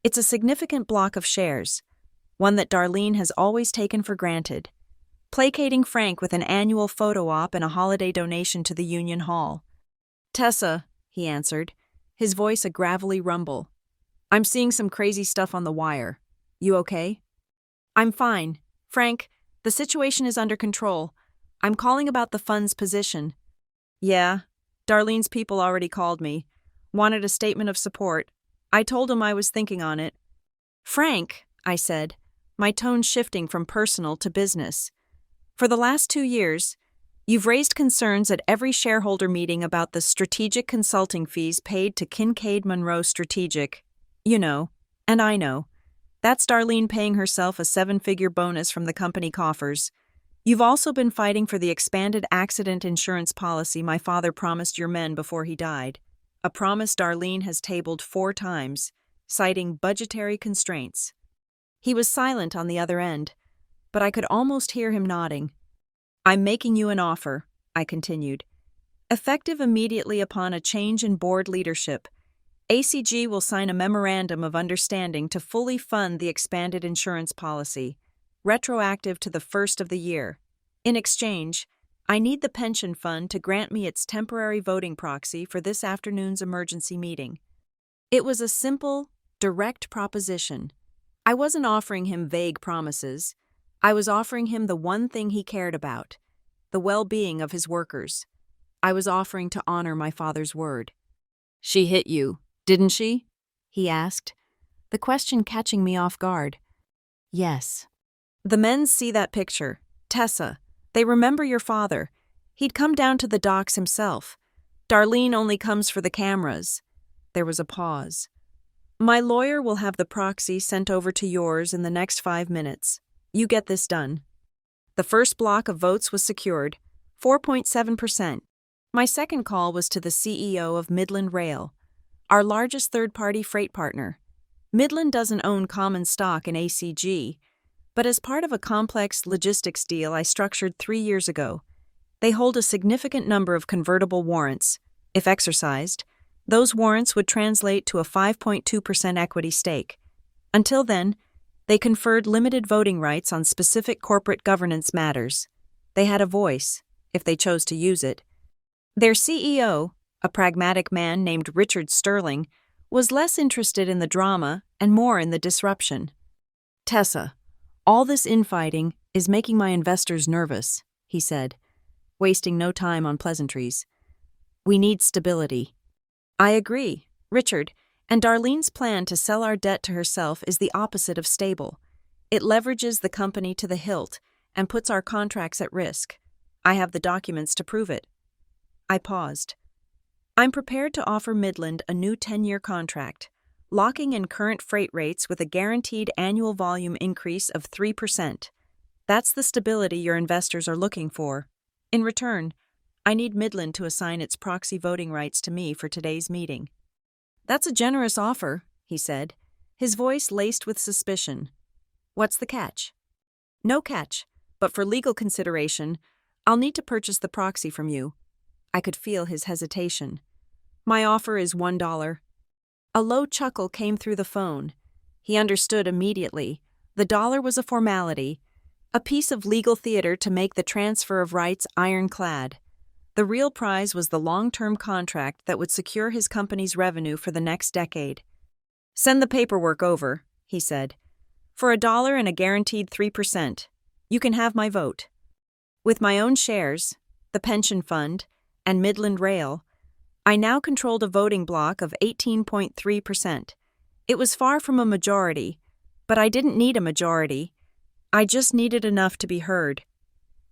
It's a significant block of shares. one that Darlene has always taken for granted, placating Frank with an annual photo op and a holiday donation to the Union Hall. "Tessa," he answered, his voice a gravelly rumble. "I'm seeing some crazy stuff on the wire. You okay?" "I'm fine. Frank, the situation is under control. I'm calling about the fund's position." "Yeah, Darlene's people already called me. Wanted a statement of support. I told them I was thinking on it." "Frank," I said, my tone shifting from personal to business. "For the last 2 years, you've raised concerns at every shareholder meeting about the strategic consulting fees paid to Kincaid Monroe Strategic. You know, and I know. That's Darlene paying herself a 7-figure bonus from the company coffers. You've also been fighting for the expanded accident insurance policy my father promised your men before he died, a promise Darlene has tabled 4 times, citing budgetary constraints." He was silent on the other end, but I could almost hear him nodding. "I'm making you an offer," I continued. "Effective immediately upon a change in board leadership, ACG will sign a memorandum of understanding to fully fund the expanded insurance policy, retroactive to the first of the year. In exchange, I need the pension fund to grant me its temporary voting proxy for this afternoon's emergency meeting." It was a simple, direct proposition. I wasn't offering him vague promises. I was offering him the one thing he cared about, the well-being of his workers. I was offering to honor my father's word. "She hit you, didn't she?" he asked, the question catching me off guard. "Yes." "The men see that picture. Tessa, they remember your father. He'd come down to the docks himself. Darlene only comes for the cameras." There was a pause. "My lawyer will have the proxy sent over to yours in the next 5 minutes. You get this done." The first block of votes was secured, 4.7%. My second call was to the CEO of Midland Rail, our largest third-party freight partner. Midland doesn't own common stock in ACG, but as part of a complex logistics deal I structured 3 years ago, they hold a significant number of convertible warrants. If exercised, those warrants would translate to a 5.2% equity stake. Until then, they conferred limited voting rights on specific corporate governance matters. They had a voice, if they chose to use it. Their CEO, a pragmatic man named Richard Sterling, was less interested in the drama and more in the disruption. "Tessa, all this infighting is making my investors nervous," he said, wasting no time on pleasantries. "We need stability." "I agree, Richard, and Darlene's plan to sell our debt to herself is the opposite of stable. It leverages the company to the hilt and puts our contracts at risk. I have the documents to prove it." I paused. "I'm prepared to offer Midland a new 10-year contract, locking in current freight rates with a guaranteed annual volume increase of 3%. That's the stability your investors are looking for. In return, I need Midland to assign its proxy voting rights to me for today's meeting." "That's a generous offer," he said, his voice laced with suspicion. "What's the catch?" "No catch, but for legal consideration, I'll need to purchase the proxy from you." I could feel his hesitation. "My offer is $1. A low chuckle came through the phone. He understood immediately. The dollar was a formality, a piece of legal theater to make the transfer of rights ironclad. The real prize was the long-term contract that would secure his company's revenue for the next decade. "Send the paperwork over," he said. "For $1 and a guaranteed 3%. You can have my vote." With my own shares, the pension fund, and Midland Rail, I now controlled a voting block of 18.3%. It was far from a majority, but I didn't need a majority. I just needed enough to be heard.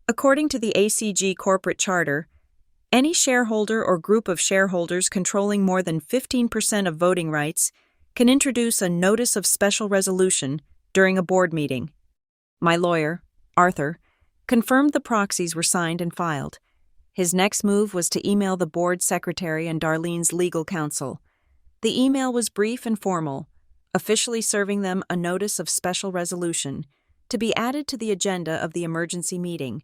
According to the ACG corporate charter, any shareholder or group of shareholders controlling more than 15% of voting rights can introduce a notice of special resolution during a board meeting. My lawyer, Arthur, confirmed the proxies were signed and filed. His next move was to email the board secretary and Darlene's legal counsel. The email was brief and formal, officially serving them a notice of special resolution to be added to the agenda of the emergency meeting.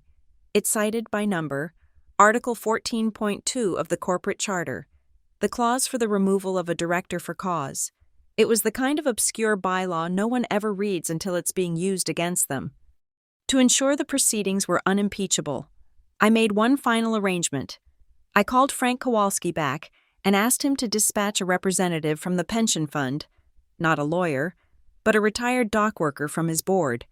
It cited by number Article 14.2 of the corporate charter, the clause for the removal of a director for cause. It was the kind of obscure bylaw no one ever reads until it's being used against them. To ensure the proceedings were unimpeachable, I made one final arrangement. I called Frank Kowalski back and asked him to dispatch a representative from the pension fund, not a lawyer, but a retired dock worker from his board,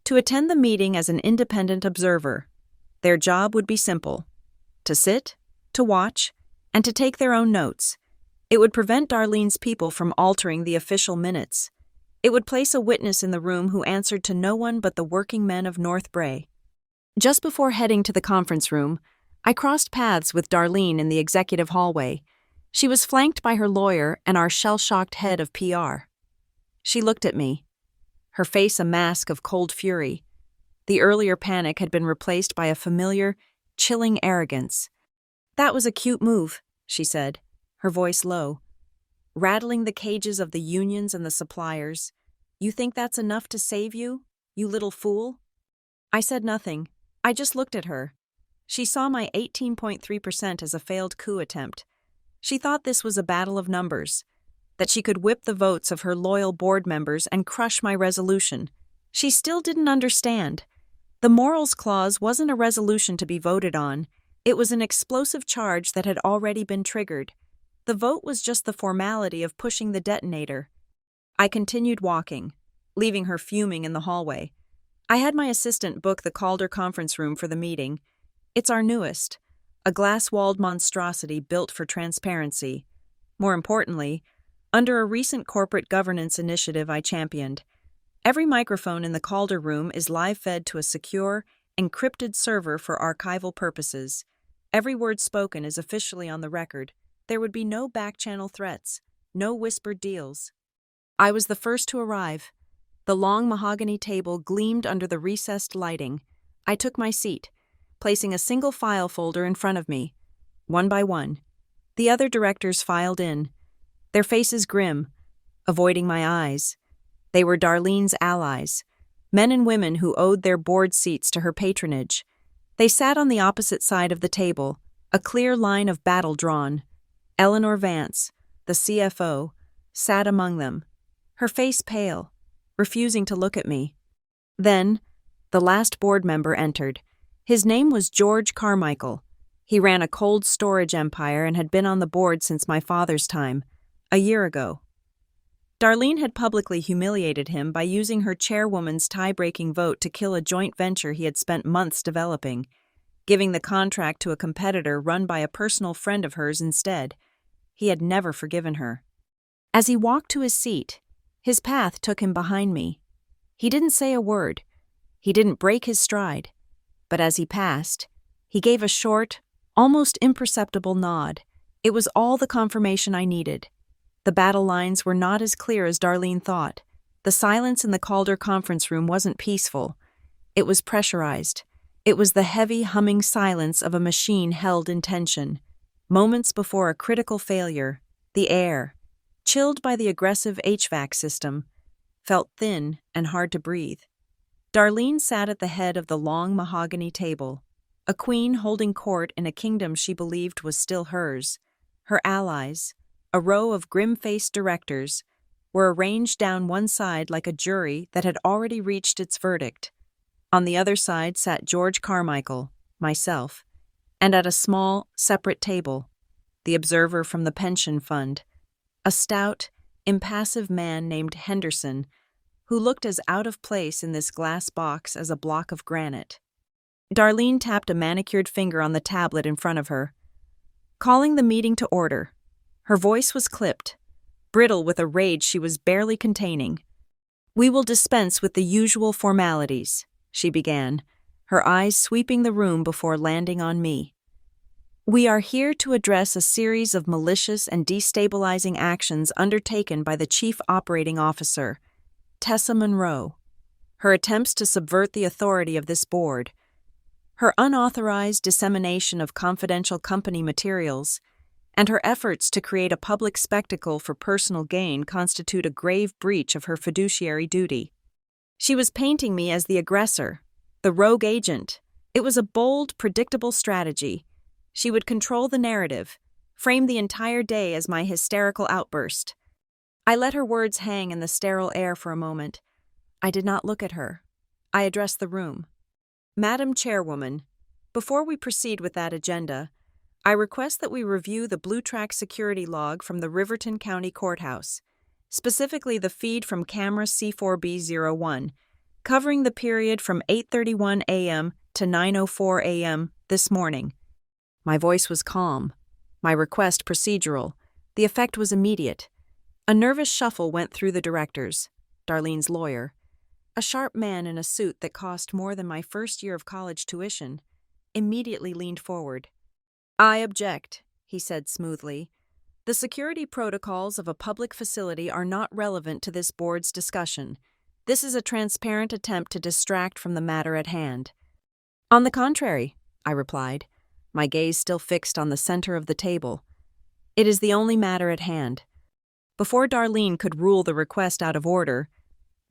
to attend the meeting as an independent observer. Their job would be simple: to sit, to watch, and to take their own notes. It would prevent Darlene's people from altering the official minutes. It would place a witness in the room who answered to no one but the working men of North Bray. Just before heading to the conference room, I crossed paths with Darlene in the executive hallway. She was flanked by her lawyer and our shell-shocked head of PR. She looked at me, her face a mask of cold fury. The earlier panic had been replaced by a familiar, chilling arrogance. "That was a cute move," she said, her voice low. "Rattling the cages of the unions and the suppliers. You think that's enough to save you, you little fool?" I said nothing. I just looked at her. She saw my 18.3% as a failed coup attempt. She thought this was a battle of numbers, that she could whip the votes of her loyal board members and crush my resolution. She still didn't understand. The morals clause wasn't a resolution to be voted on. It was an explosive charge that had already been triggered. The vote was just the formality of pushing the detonator. I continued walking, leaving her fuming in the hallway. I had my assistant book the Calder conference room for the meeting. It's our newest, a glass-walled monstrosity built for transparency. More importantly, under a recent corporate governance initiative I championed, every microphone in the Calder room is live-fed to a secure, encrypted server for archival purposes. Every word spoken is officially on the record. There would be no back-channel threats, no whispered deals. I was the first to arrive. The long mahogany table gleamed under the recessed lighting. I took my seat, placing a single file folder in front of me. One by one, the other directors filed in, their faces grim, avoiding my eyes. They were Darlene's allies, men and women who owed their board seats to her patronage. They sat on the opposite side of the table, a clear line of battle drawn. Eleanor Vance, the CFO, sat among them, her face pale, refusing to look at me. Then, the last board member entered. His name was George Carmichael. He ran a cold storage empire and had been on the board since my father's time, a year ago. Darlene had publicly humiliated him by using her chairwoman's tie-breaking vote to kill a joint venture he had spent months developing, giving the contract to a competitor run by a personal friend of hers instead. He had never forgiven her. As he walked to his seat, his path took him behind me. He didn't say a word. He didn't break his stride. But as he passed, he gave a short, almost imperceptible nod. It was all the confirmation I needed. The battle lines were not as clear as Darlene thought. The silence in the Calder conference room wasn't peaceful. It was pressurized. It was the heavy, humming silence of a machine held in tension. Moments before a critical failure, the air, chilled by the aggressive HVAC system, felt thin and hard to breathe. Darlene sat at the head of the long mahogany table, a queen holding court in a kingdom she believed was still hers. Her allies, a row of grim-faced directors, were arranged down one side like a jury that had already reached its verdict. On the other side sat George Carmichael, myself, and at a small, separate table, the observer from the pension fund, a stout, impassive man named Henderson, who looked as out of place in this glass box as a block of granite. Darlene tapped a manicured finger on the tablet in front of her, calling the meeting to order. Her voice was clipped, brittle with a rage she was barely containing. "We will dispense with the usual formalities," she began, her eyes sweeping the room before landing on me. "We are here to address a series of malicious and destabilizing actions undertaken by the Chief Operating Officer, Tessa Monroe. Her attempts to subvert the authority of this board, her unauthorized dissemination of confidential company materials, and her efforts to create a public spectacle for personal gain constitute a grave breach of her fiduciary duty." She was painting me as the aggressor, the rogue agent. It was a bold, predictable strategy. She would control the narrative, frame the entire day as my hysterical outburst. I let her words hang in the sterile air for a moment. I did not look at her. I addressed the room. Madam Chairwoman, before we proceed with that agenda, I request that we review the Blue Track security log from the Riverton County Courthouse, specifically the feed from camera C4B01, covering the period from 8:31 a.m. to 9:04 a.m. this morning. My voice was calm, my request procedural. The effect was immediate. A nervous shuffle went through the directors, Darlene's lawyer, a sharp man in a suit that cost more than my first year of college tuition, immediately leaned forward. "I object," he said smoothly. "The security protocols of a public facility are not relevant to this board's discussion. This is a transparent attempt to distract from the matter at hand." "On the contrary," I replied, my gaze still fixed on the center of the table. "It is the only matter at hand." Before Darlene could rule the request out of order,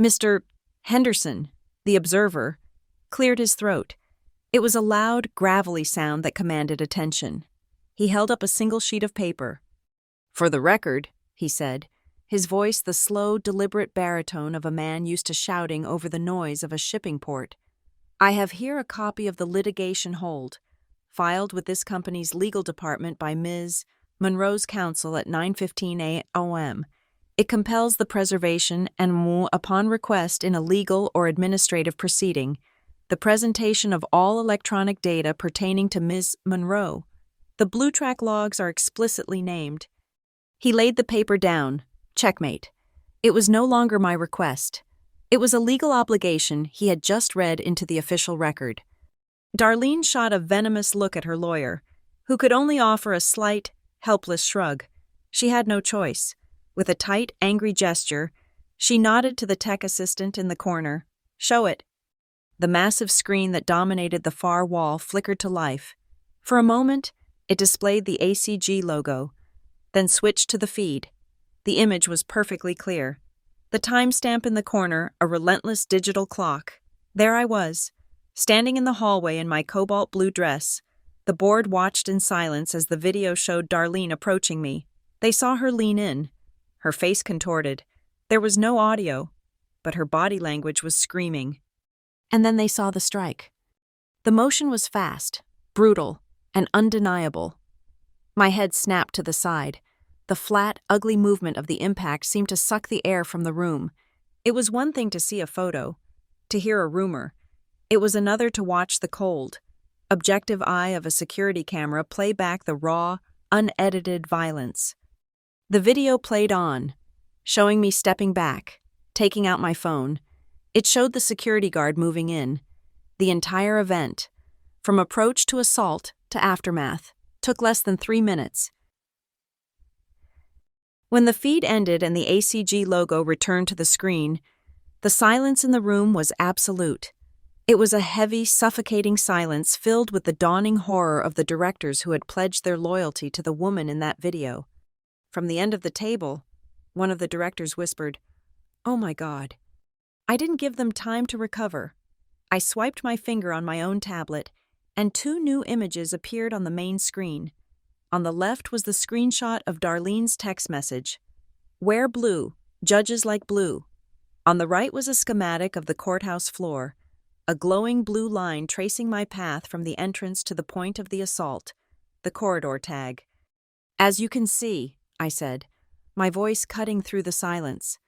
Mr. Henderson, the observer, cleared his throat. It was a loud, gravelly sound that commanded attention. He held up a single sheet of paper. "For the record," he said, his voice the slow, deliberate baritone of a man used to shouting over the noise of a shipping port, "I have here a copy of the litigation hold, filed with this company's legal department by Ms. Monroe's counsel at 9:15 a.m. It compels the preservation and, upon request in a legal or administrative proceeding, the presentation of all electronic data pertaining to Ms. Monroe. The Blue Track logs are explicitly named." He laid the paper down. Checkmate. It was no longer my request. It was a legal obligation he had just read into the official record. Darlene shot a venomous look at her lawyer, who could only offer a slight, helpless shrug. She had no choice. With a tight, angry gesture, she nodded to the tech assistant in the corner. "Show it." The massive screen that dominated the far wall flickered to life. For a moment, it displayed the ACG logo, then switched to the feed. The image was perfectly clear. The timestamp in the corner, a relentless digital clock. There I was, standing in the hallway in my cobalt blue dress. The board watched in silence as the video showed Darlene approaching me. They saw her lean in, her face contorted. There was no audio, but her body language was screaming. And then they saw the strike. The motion was fast, brutal, and undeniable. My head snapped to the side. The flat, ugly movement of the impact seemed to suck the air from the room. It was one thing to see a photo, to hear a rumor. It was another to watch the cold, objective eye of a security camera play back the raw, unedited violence. The video played on, showing me stepping back, taking out my phone. It showed the security guard moving in. The entire event, from approach to assault to aftermath, took less than 3 minutes. When the feed ended and the ACG logo returned to the screen, the silence in the room was absolute. It was a heavy, suffocating silence filled with the dawning horror of the directors who had pledged their loyalty to the woman in that video. From the end of the table, one of the directors whispered, "Oh my God." I didn't give them time to recover. I swiped my finger on my own tablet, and 2 new images appeared on the main screen. On the left was the screenshot of Darlene's text message, "Wear blue, judges like blue." On the right was a schematic of the courthouse floor, a glowing blue line tracing my path from the entrance to the point of the assault, the corridor tag. "As you can see," I said, my voice cutting through the silence,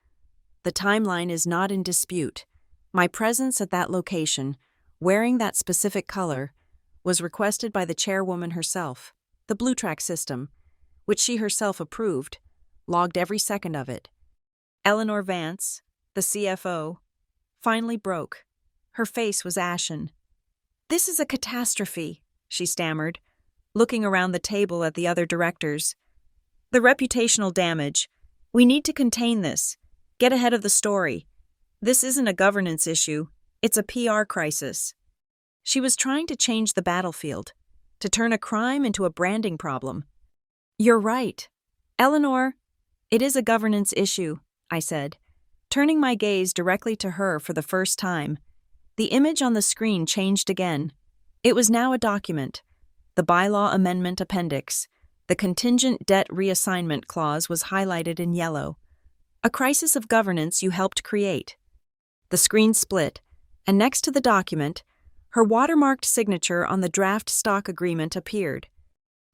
"the timeline is not in dispute. My presence at that location, wearing that specific color, was requested by the chairwoman herself. The Blue Track system, which she herself approved, logged every second of it. Eleanor Vance, the CFO, finally broke. Her face was ashen. "This is a catastrophe," she stammered, looking around the table at the other directors. "The reputational damage. We need to contain this. Get ahead of the story. This isn't a governance issue. It's a PR crisis." She was trying to change the battlefield, to turn a crime into a branding problem. "You're right. Eleanor, it is a governance issue," I said, turning my gaze directly to her for the first time. The image on the screen changed again. It was now a document. The bylaw amendment appendix. The contingent debt reassignment clause was highlighted in yellow. a crisis of governance you helped create. The screen split, and next to the document, her watermarked signature on the draft stock agreement appeared.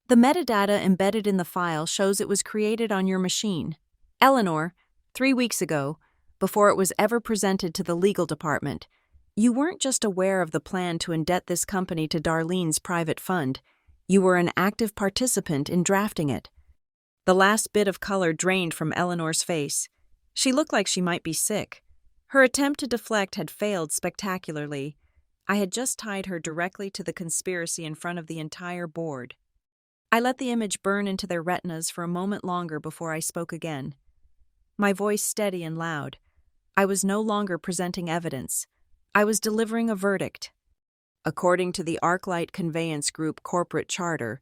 The metadata embedded in the file shows it was created on your machine. Eleanor, 3 weeks ago, before it was ever presented to the legal department, you weren't just aware of the plan to indebt this company to Darlene's private fund, you were an active participant in drafting it. The last bit of color drained from Eleanor's face. She looked like she might be sick. Her attempt to deflect had failed spectacularly. I had just tied her directly to the conspiracy in front of the entire board. I let the image burn into their retinas for a moment longer before I spoke again. My voice steady and loud. I was no longer presenting evidence. I was delivering a verdict. According to the Arclight Conveyance Group corporate charter,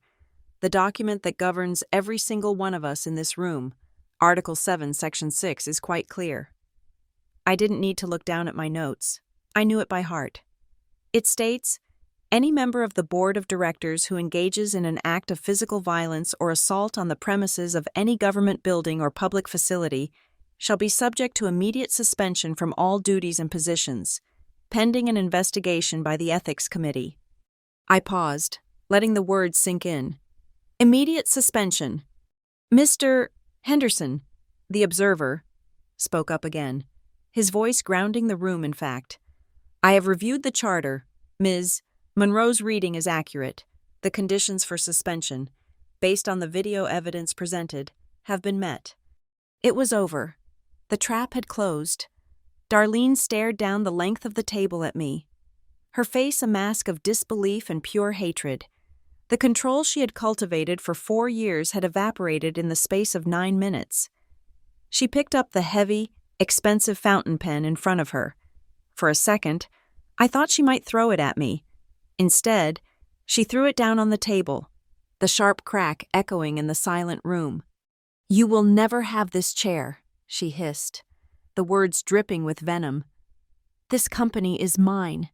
the document that governs every single one of us in this room, Article 7, Section 6, is quite clear. I didn't need to look down at my notes. I knew it by heart. It states, any member of the board of directors who engages in an act of physical violence or assault on the premises of any government building or public facility shall be subject to immediate suspension from all duties and positions, pending an investigation by the Ethics Committee. I paused, letting the words sink in. Immediate suspension. Mr. Henderson, the observer, spoke up again, his voice grounding the room in fact. I have reviewed the charter. Ms. Monroe's reading is accurate. The conditions for suspension, based on the video evidence presented, have been met. It was over. The trap had closed. Darlene stared down the length of the table at me, her face a mask of disbelief and pure hatred. The control she had cultivated for 4 years had evaporated in the space of 9 minutes. She picked up the heavy, expensive fountain pen in front of her. For a second, I thought she might throw it at me. Instead, she threw it down on the table, the sharp crack echoing in the silent room. "You will never have this chair," she hissed, the words dripping with venom. "This company is mine."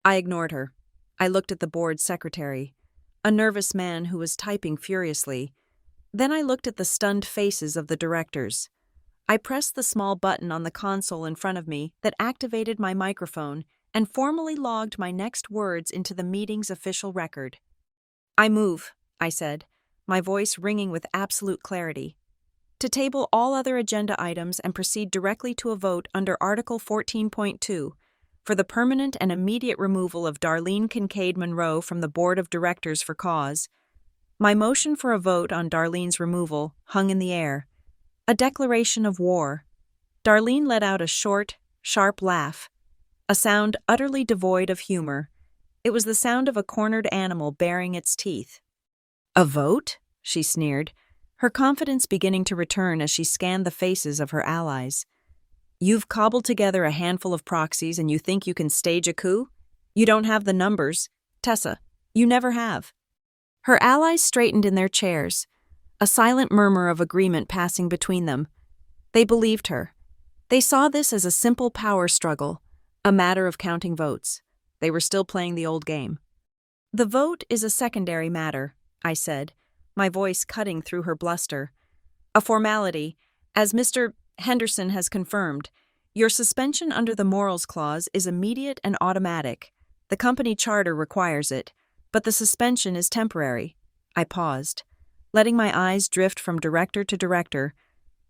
I ignored her. I looked at the board secretary, a nervous man who was typing furiously. Then I looked at the stunned faces of the directors. I pressed the small button on the console in front of me that activated my microphone and formally logged my next words into the meeting's official record. "I move," I said, my voice ringing with absolute clarity, "to table all other agenda items and proceed directly to a vote under Article 14.2 for the permanent and immediate removal of Darlene Kincaid Monroe from the Board of Directors for cause." My motion for a vote on Darlene's removal hung in the air. A declaration of war. Darlene let out a short, sharp laugh, a sound utterly devoid of humor. It was the sound of a cornered animal baring its teeth. "A vote?" she sneered, her confidence beginning to return as she scanned the faces of her allies. "You've cobbled together a handful of proxies and you think you can stage a coup? You don't have the numbers. Tessa, you never have." Her allies straightened in their chairs, a silent murmur of agreement passing between them. They believed her. They saw this as a simple power struggle, a matter of counting votes. They were still playing the old game. "The vote is a secondary matter," I said, my voice cutting through her bluster. "A formality, as Mr. Henderson has confirmed. Your suspension under the Morals Clause is immediate and automatic. The company charter requires it, but the suspension is temporary." I paused, letting my eyes drift from director to director,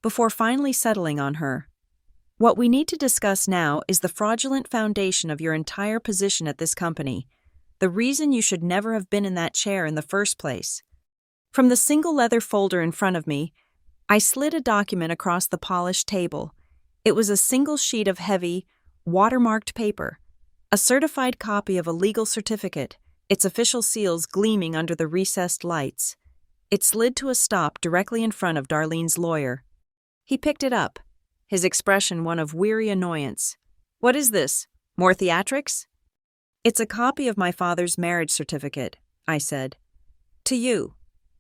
before finally settling on her. "What we need to discuss now is the fraudulent foundation of your entire position at this company, the reason you should never have been in that chair in the first place." From the single leather folder in front of me, I slid a document across the polished table. It was a single sheet of heavy, watermarked paper, a certified copy of a legal certificate, its official seals gleaming under the recessed lights. It slid to a stop directly in front of Darlene's lawyer. He picked it up, his expression one of weary annoyance. "What is this? More theatrics?" "It's a copy of my father's marriage certificate," I said. "To you,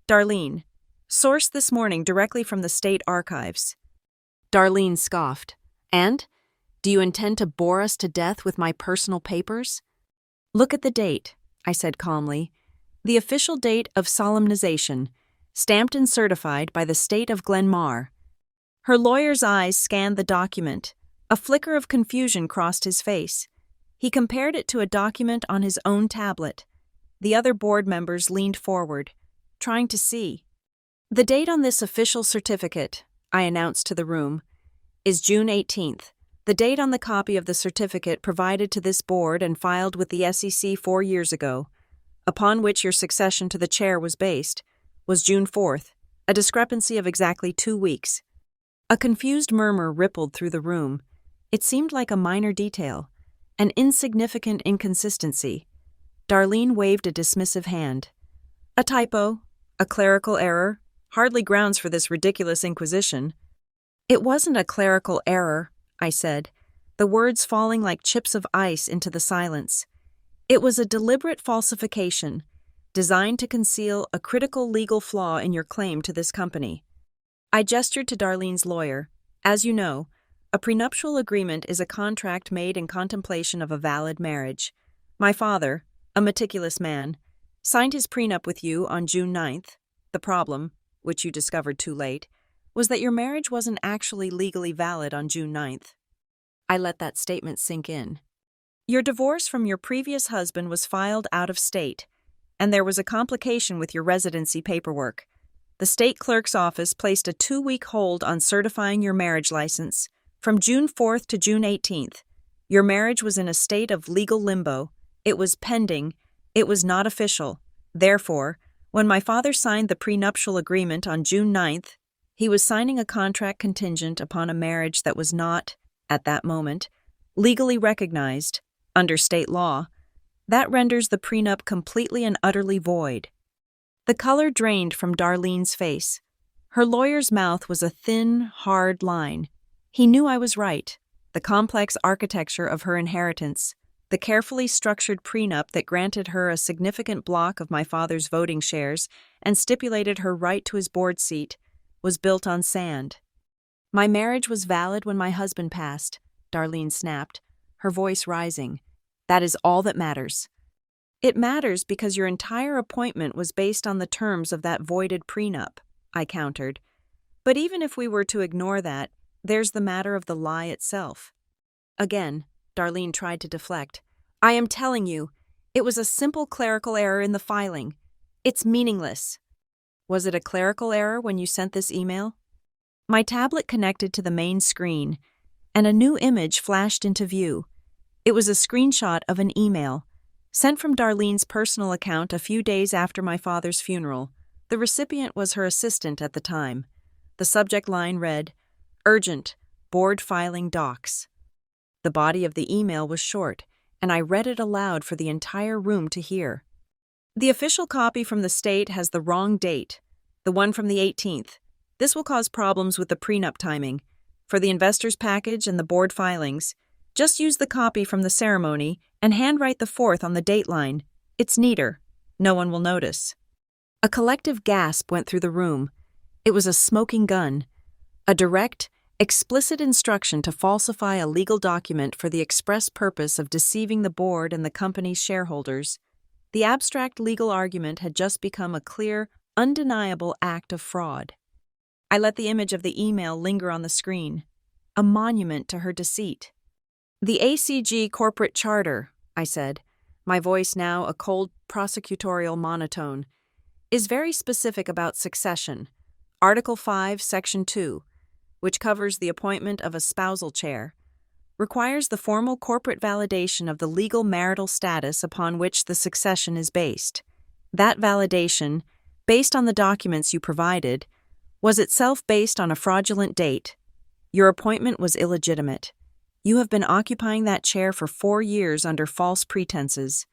Darlene, sourced this morning directly from the state archives." Darlene scoffed. "And? Do you intend to bore us to death with my personal papers?" "Look at the date," I said calmly. "The official date of solemnization, stamped and certified by the state of Glenmar." Her lawyer's eyes scanned the document. A flicker of confusion crossed his face. He compared it to a document on his own tablet. The other board members leaned forward, trying to see. "The date on this official certificate," I announced to the room, "is June 18th. The date on the copy of the certificate provided to this board and filed with the SEC 4 years ago, upon which your succession to the chair was based, was June 4th, a discrepancy of exactly 2 weeks." A confused murmur rippled through the room. It seemed like a minor detail, an insignificant inconsistency. Darlene waved a dismissive hand. "A typo, a clerical error, hardly grounds for this ridiculous inquisition." "It wasn't a clerical error," I said, the words falling like chips of ice into the silence. "It was a deliberate falsification, designed to conceal a critical legal flaw in your claim to this company." I gestured to Darlene's lawyer. "As you know, a prenuptial agreement is a contract made in contemplation of a valid marriage. My father, a meticulous man, signed his prenup with you on June 9th. The problem, which you discovered too late, was that your marriage wasn't actually legally valid on June 9th. I let that statement sink in. Your divorce from your previous husband was filed out of state, and there was a complication with your residency paperwork. The state clerk's office placed a 2-week hold on certifying your marriage license. From June 4th to June 18th, your marriage was in a state of legal limbo. It was pending. It was not official. Therefore, when my father signed the prenuptial agreement on June 9th, he was signing a contract contingent upon a marriage that was not, at that moment, legally recognized under state law. That renders the prenup completely and utterly void." The color drained from Darlene's face. Her lawyer's mouth was a thin, hard line. He knew I was right. The complex architecture of her inheritance, the carefully structured prenup that granted her a significant block of my father's voting shares and stipulated her right to his board seat, was built on sand. "My marriage was valid when my husband passed," Darlene snapped, her voice rising. "That is all that matters." "It matters because your entire appointment was based on the terms of that voided prenup," I countered. "But even if we were to ignore that, there's the matter of the lie itself." Again, Darlene tried to deflect. "I am telling you, it was a simple clerical error in the filing. It's meaningless." "Was it a clerical error when you sent this email?" My tablet connected to the main screen, and a new image flashed into view. It was a screenshot of an email, sent from Darlene's personal account a few days after my father's funeral. The recipient was her assistant at the time. The subject line read, "Urgent, board filing docs." The body of the email was short, and I read it aloud for the entire room to hear. "The official copy from the state has the wrong date, the one from the 18th. This will cause problems with the prenup timing. For the investors package and the board filings, just use the copy from the ceremony and handwrite the 4th on the date line. It's neater. No one will notice." A collective gasp went through the room. It was a smoking gun. A direct, explicit instruction to falsify a legal document for the express purpose of deceiving the board and the company's shareholders. The abstract legal argument had just become a clear, undeniable act of fraud. I let the image of the email linger on the screen, a monument to her deceit. "The ACG corporate charter," I said, my voice now a cold prosecutorial monotone, "is very specific about succession. Article 5, Section 2, which covers the appointment of a spousal chair, requires the formal corporate validation of the legal marital status upon which the succession is based. That validation, based on the documents you provided, was itself based on a fraudulent date. Your appointment was illegitimate. You have been occupying that chair for 4 years under false pretenses."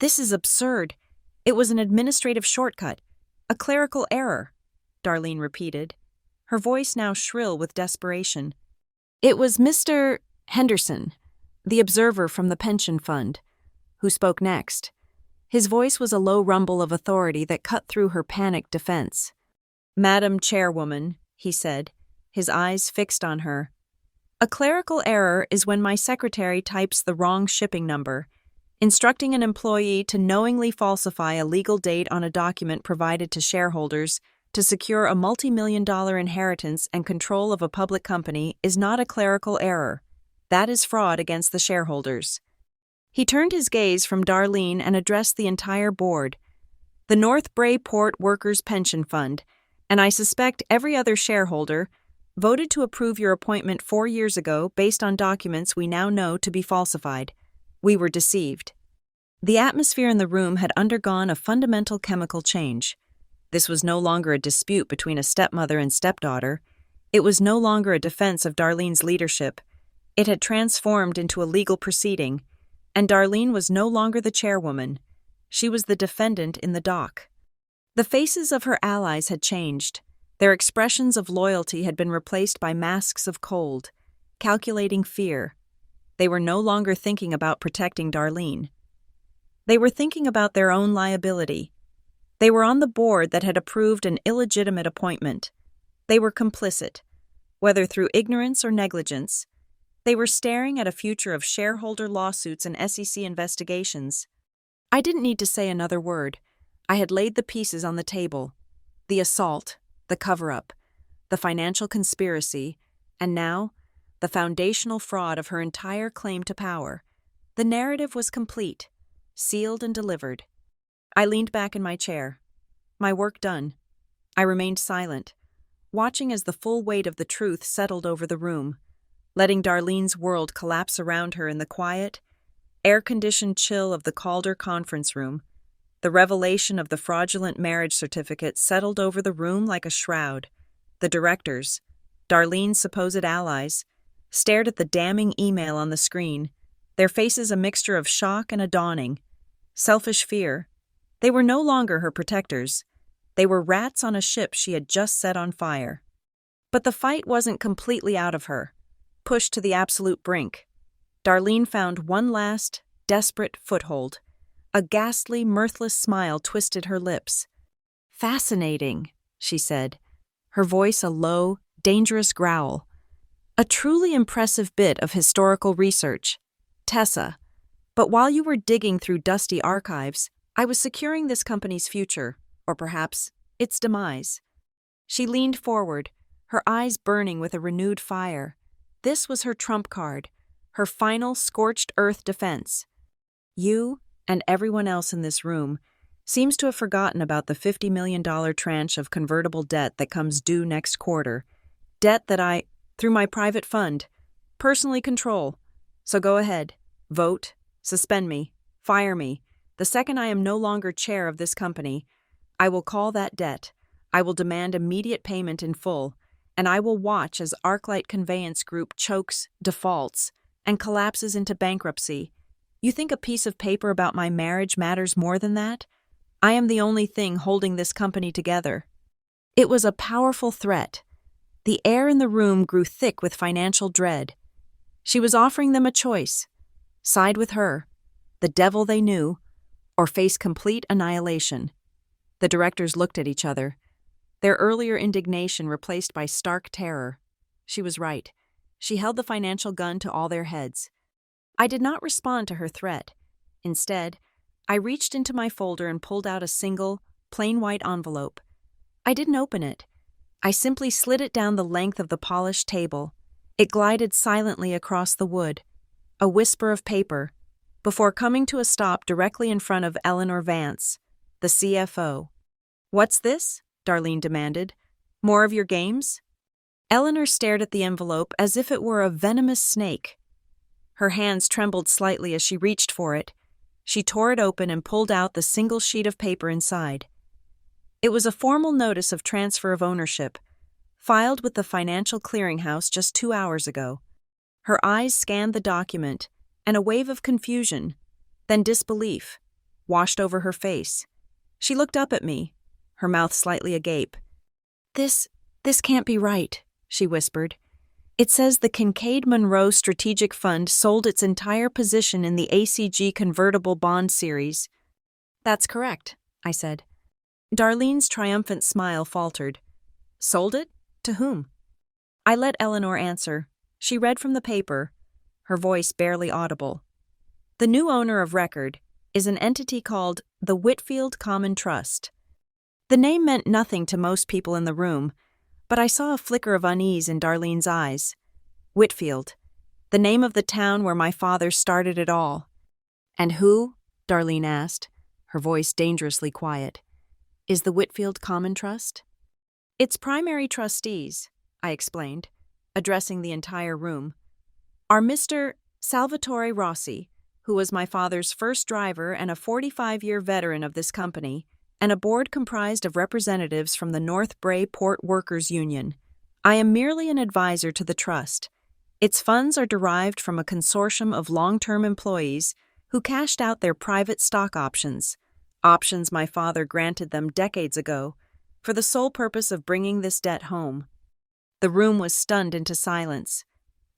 "This is absurd. It was an administrative shortcut, a clerical error," Darlene repeated, her voice now shrill with desperation. It was Mr. Henderson, the observer from the pension fund, who spoke next. His voice was a low rumble of authority that cut through her panicked defense. "Madam Chairwoman," he said, his eyes fixed on her, "a clerical error is when my secretary types the wrong shipping number, instructing an employee to knowingly falsify a legal date on a document provided to shareholders to secure a multi-million-dollar inheritance and control of a public company is not a clerical error. That is fraud against the shareholders. He turned his gaze from Darlene and addressed the entire board. The North Brayport Workers' Pension Fund, and I suspect every other shareholder, voted to approve your appointment 4 years ago based on documents we now know to be falsified. We were deceived. The atmosphere in the room had undergone a fundamental chemical change. This was no longer a dispute between a stepmother and stepdaughter. It was no longer a defense of Darlene's leadership. It had transformed into a legal proceeding, and Darlene was no longer the chairwoman. She was the defendant in the dock. The faces of her allies had changed. Their expressions of loyalty had been replaced by masks of cold, calculating fear. They were no longer thinking about protecting Darlene. They were thinking about their own liability. They were on the board that had approved an illegitimate appointment. They were complicit, whether through ignorance or negligence. They were staring at a future of shareholder lawsuits and SEC investigations. I didn't need to say another word. I had laid the pieces on the table. The assault, the cover-up, the financial conspiracy, and now, the foundational fraud of her entire claim to power. The narrative was complete, sealed and delivered. I leaned back in my chair. My work done. I remained silent, watching as the full weight of the truth settled over the room, letting Darlene's world collapse around her in the quiet, air-conditioned chill of the Calder conference room. The revelation of the fraudulent marriage certificate settled over the room like a shroud. The directors, Darlene's supposed allies, stared at the damning email on the screen, their faces a mixture of shock and a dawning. Selfish fear. They were no longer her protectors. They were rats on a ship she had just set on fire. But the fight wasn't completely out of her. Pushed to the absolute brink, Darlene found one last, desperate foothold. A ghastly, mirthless smile twisted her lips. "Fascinating," she said, her voice a low, dangerous growl. "A truly impressive bit of historical research. Tessa, but while you were digging through dusty archives, I was securing this company's future, or perhaps its demise." She leaned forward, her eyes burning with a renewed fire. This was her trump card, her final scorched earth defense. "You, and everyone else in this room, seems to have forgotten about the $50 million tranche of convertible debt that comes due next quarter. Debt that I, through my private fund, personally control. So go ahead, vote, suspend me, fire me. The second I am no longer chair of this company, I will call that debt. I will demand immediate payment in full, and I will watch as Arclight Conveyance Group chokes, defaults, and collapses into bankruptcy. You think a piece of paper about my marriage matters more than that? I am the only thing holding this company together." It was a powerful threat. The air in the room grew thick with financial dread. She was offering them a choice: side with her, the devil they knew, or face complete annihilation. The directors looked at each other, their earlier indignation replaced by stark terror. She was right. She held the financial gun to all their heads. I did not respond to her threat. Instead, I reached into my folder and pulled out a single, plain white envelope. I didn't open it. I simply slid it down the length of the polished table. It glided silently across the wood, a whisper of paper, before coming to a stop directly in front of Eleanor Vance, the CFO. "What's this?" Darlene demanded. "More of your games?" Eleanor stared at the envelope as if it were a venomous snake. Her hands trembled slightly as she reached for it. She tore it open and pulled out the single sheet of paper inside. It was a formal notice of transfer of ownership, filed with the Financial Clearinghouse just 2 hours ago. Her eyes scanned the document, and a wave of confusion, then disbelief, washed over her face. She looked up at me, her mouth slightly agape. This can't be right," she whispered. "It says the Kincaid Monroe Strategic Fund sold its entire position in the ACG convertible bond series." "That's correct," I said. Darlene's triumphant smile faltered. "Sold it? To whom?" I let Eleanor answer. She read from the paper, her voice barely audible. "The new owner of record is an entity called the Whitfield Common Trust. The name meant nothing to most people in the room, but I saw a flicker of unease in Darlene's eyes. Whitfield, the name of the town where my father started it all. And who, Darlene asked, her voice dangerously quiet, is the Whitfield Common Trust? Its primary trustees, I explained, addressing the entire room, are Mr. Salvatore Rossi, who was my father's first driver and a 45-year veteran of this company, and a board comprised of representatives from the North Bray Port Workers Union. I am merely an advisor to the trust. Its funds are derived from a consortium of long-term employees who cashed out their private stock options my father granted them decades ago, for the sole purpose of bringing this debt home. The room was stunned into silence.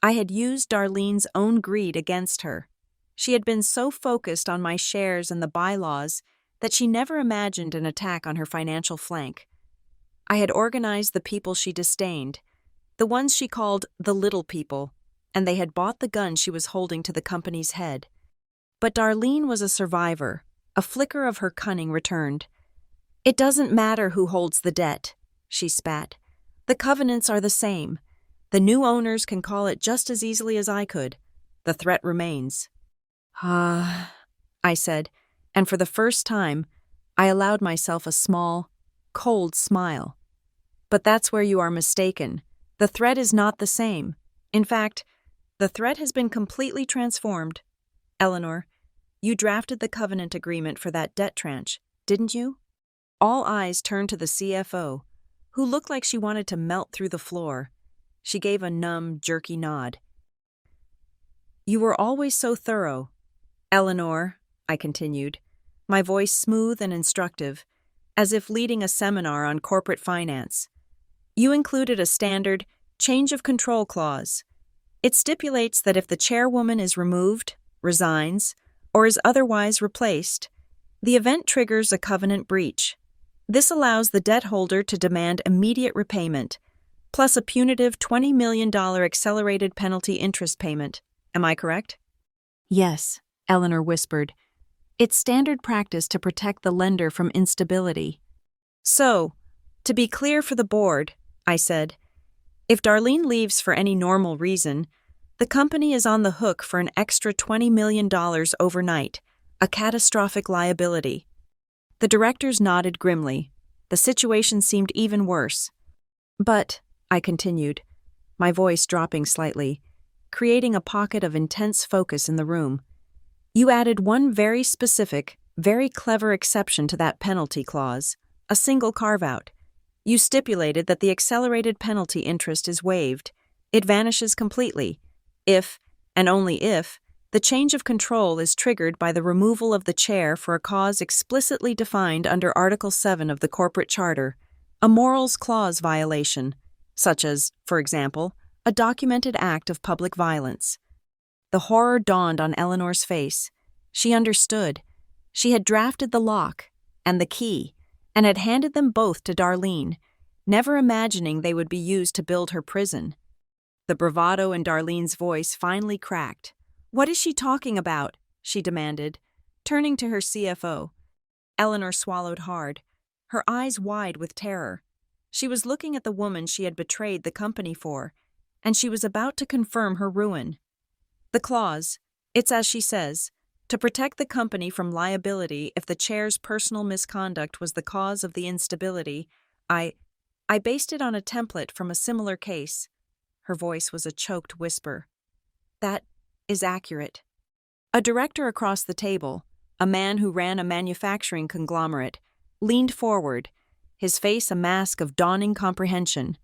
I had used Darlene's own greed against her. She had been so focused on my shares and the bylaws that she never imagined an attack on her financial flank. I had organized the people she disdained, the ones she called the little people, and they had bought the gun she was holding to the company's head. But Darlene was a survivor. A flicker of her cunning returned. It doesn't matter who holds the debt, she spat. The covenants are the same. The new owners can call it just as easily as I could. The threat remains. I said, and for the first time, I allowed myself a small, cold smile. But that's where you are mistaken. The threat is not the same. In fact, the threat has been completely transformed. Eleanor, you drafted the covenant agreement for that debt tranche, didn't you? All eyes turned to the CFO, who looked like she wanted to melt through the floor. She gave a numb, jerky nod. You were always so thorough. Eleanor, I continued, my voice smooth and instructive, as if leading a seminar on corporate finance. You included a standard change of control clause. It stipulates that if the chairwoman is removed, resigns, or is otherwise replaced, the event triggers a covenant breach. This allows the debt holder to demand immediate repayment, plus a punitive $20 million accelerated penalty interest payment. Am I correct? Yes, Eleanor whispered. It's standard practice to protect the lender from instability. So, to be clear for the board, I said, if Darlene leaves for any normal reason, the company is on the hook for an extra $20 million overnight, a catastrophic liability. The directors nodded grimly. The situation seemed even worse. But, I continued, my voice dropping slightly, creating a pocket of intense focus in the room, you added one very specific, very clever exception to that penalty clause, a single carve-out. You stipulated that the accelerated penalty interest is waived. It vanishes completely. If, and only if, the change of control is triggered by the removal of the chair for a cause explicitly defined under Article 7 of the Corporate Charter, a morals clause violation, such as, for example, a documented act of public violence. The horror dawned on Eleanor's face. She understood. She had drafted the lock and the key and had handed them both to Darlene, never imagining they would be used to build her prison. The bravado in Darlene's voice finally cracked. What is she talking about? She demanded, turning to her CFO. Eleanor swallowed hard, her eyes wide with terror. She was looking at the woman she had betrayed the company for, and she was about to confirm her ruin. The clause, it's as she says, to protect the company from liability if the chair's personal misconduct was the cause of the instability. I based it on a template from a similar case. Her voice was a choked whisper. That is accurate. A director across the table, a man who ran a manufacturing conglomerate, leaned forward, his face a mask of dawning comprehension.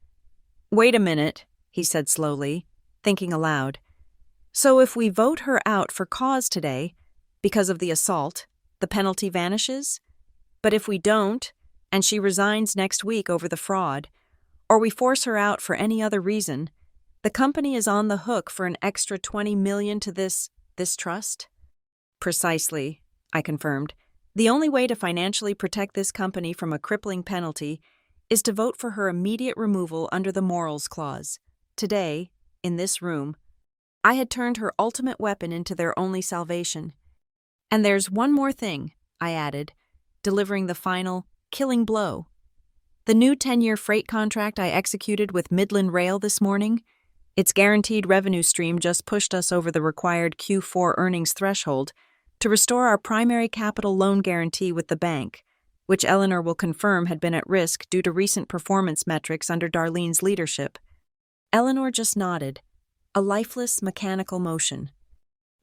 Wait a minute, he said slowly, thinking aloud. So if we vote her out for cause today, because of the assault, the penalty vanishes? But if we don't, and she resigns next week over the fraud, or we force her out for any other reason, the company is on the hook for an extra $20 million to this trust? Precisely, I confirmed. The only way to financially protect this company from a crippling penalty is to vote for her immediate removal under the morals clause. Today, in this room, I had turned her ultimate weapon into their only salvation. And there's one more thing, I added, delivering the final, killing blow. The new 10-year freight contract I executed with Midland Rail this morning, its guaranteed revenue stream just pushed us over the required Q4 earnings threshold to restore our primary capital loan guarantee with the bank, which Eleanor will confirm had been at risk due to recent performance metrics under Darlene's leadership. Eleanor just nodded, a lifeless, mechanical motion.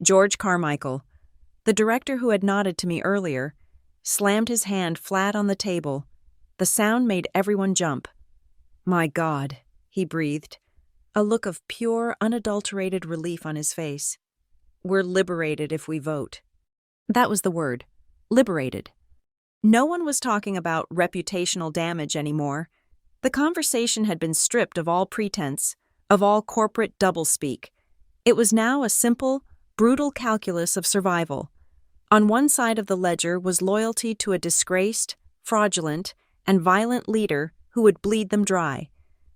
George Carmichael, the director who had nodded to me earlier, slammed his hand flat on the table. The sound made everyone jump. "My God," he breathed, a look of pure, unadulterated relief on his face. "We're liberated if we vote." That was the word. Liberated. No one was talking about reputational damage anymore. The conversation had been stripped of all pretense, of all corporate doublespeak. It was now a simple, brutal calculus of survival. On one side of the ledger was loyalty to a disgraced, fraudulent, and violent leader who would bleed them dry.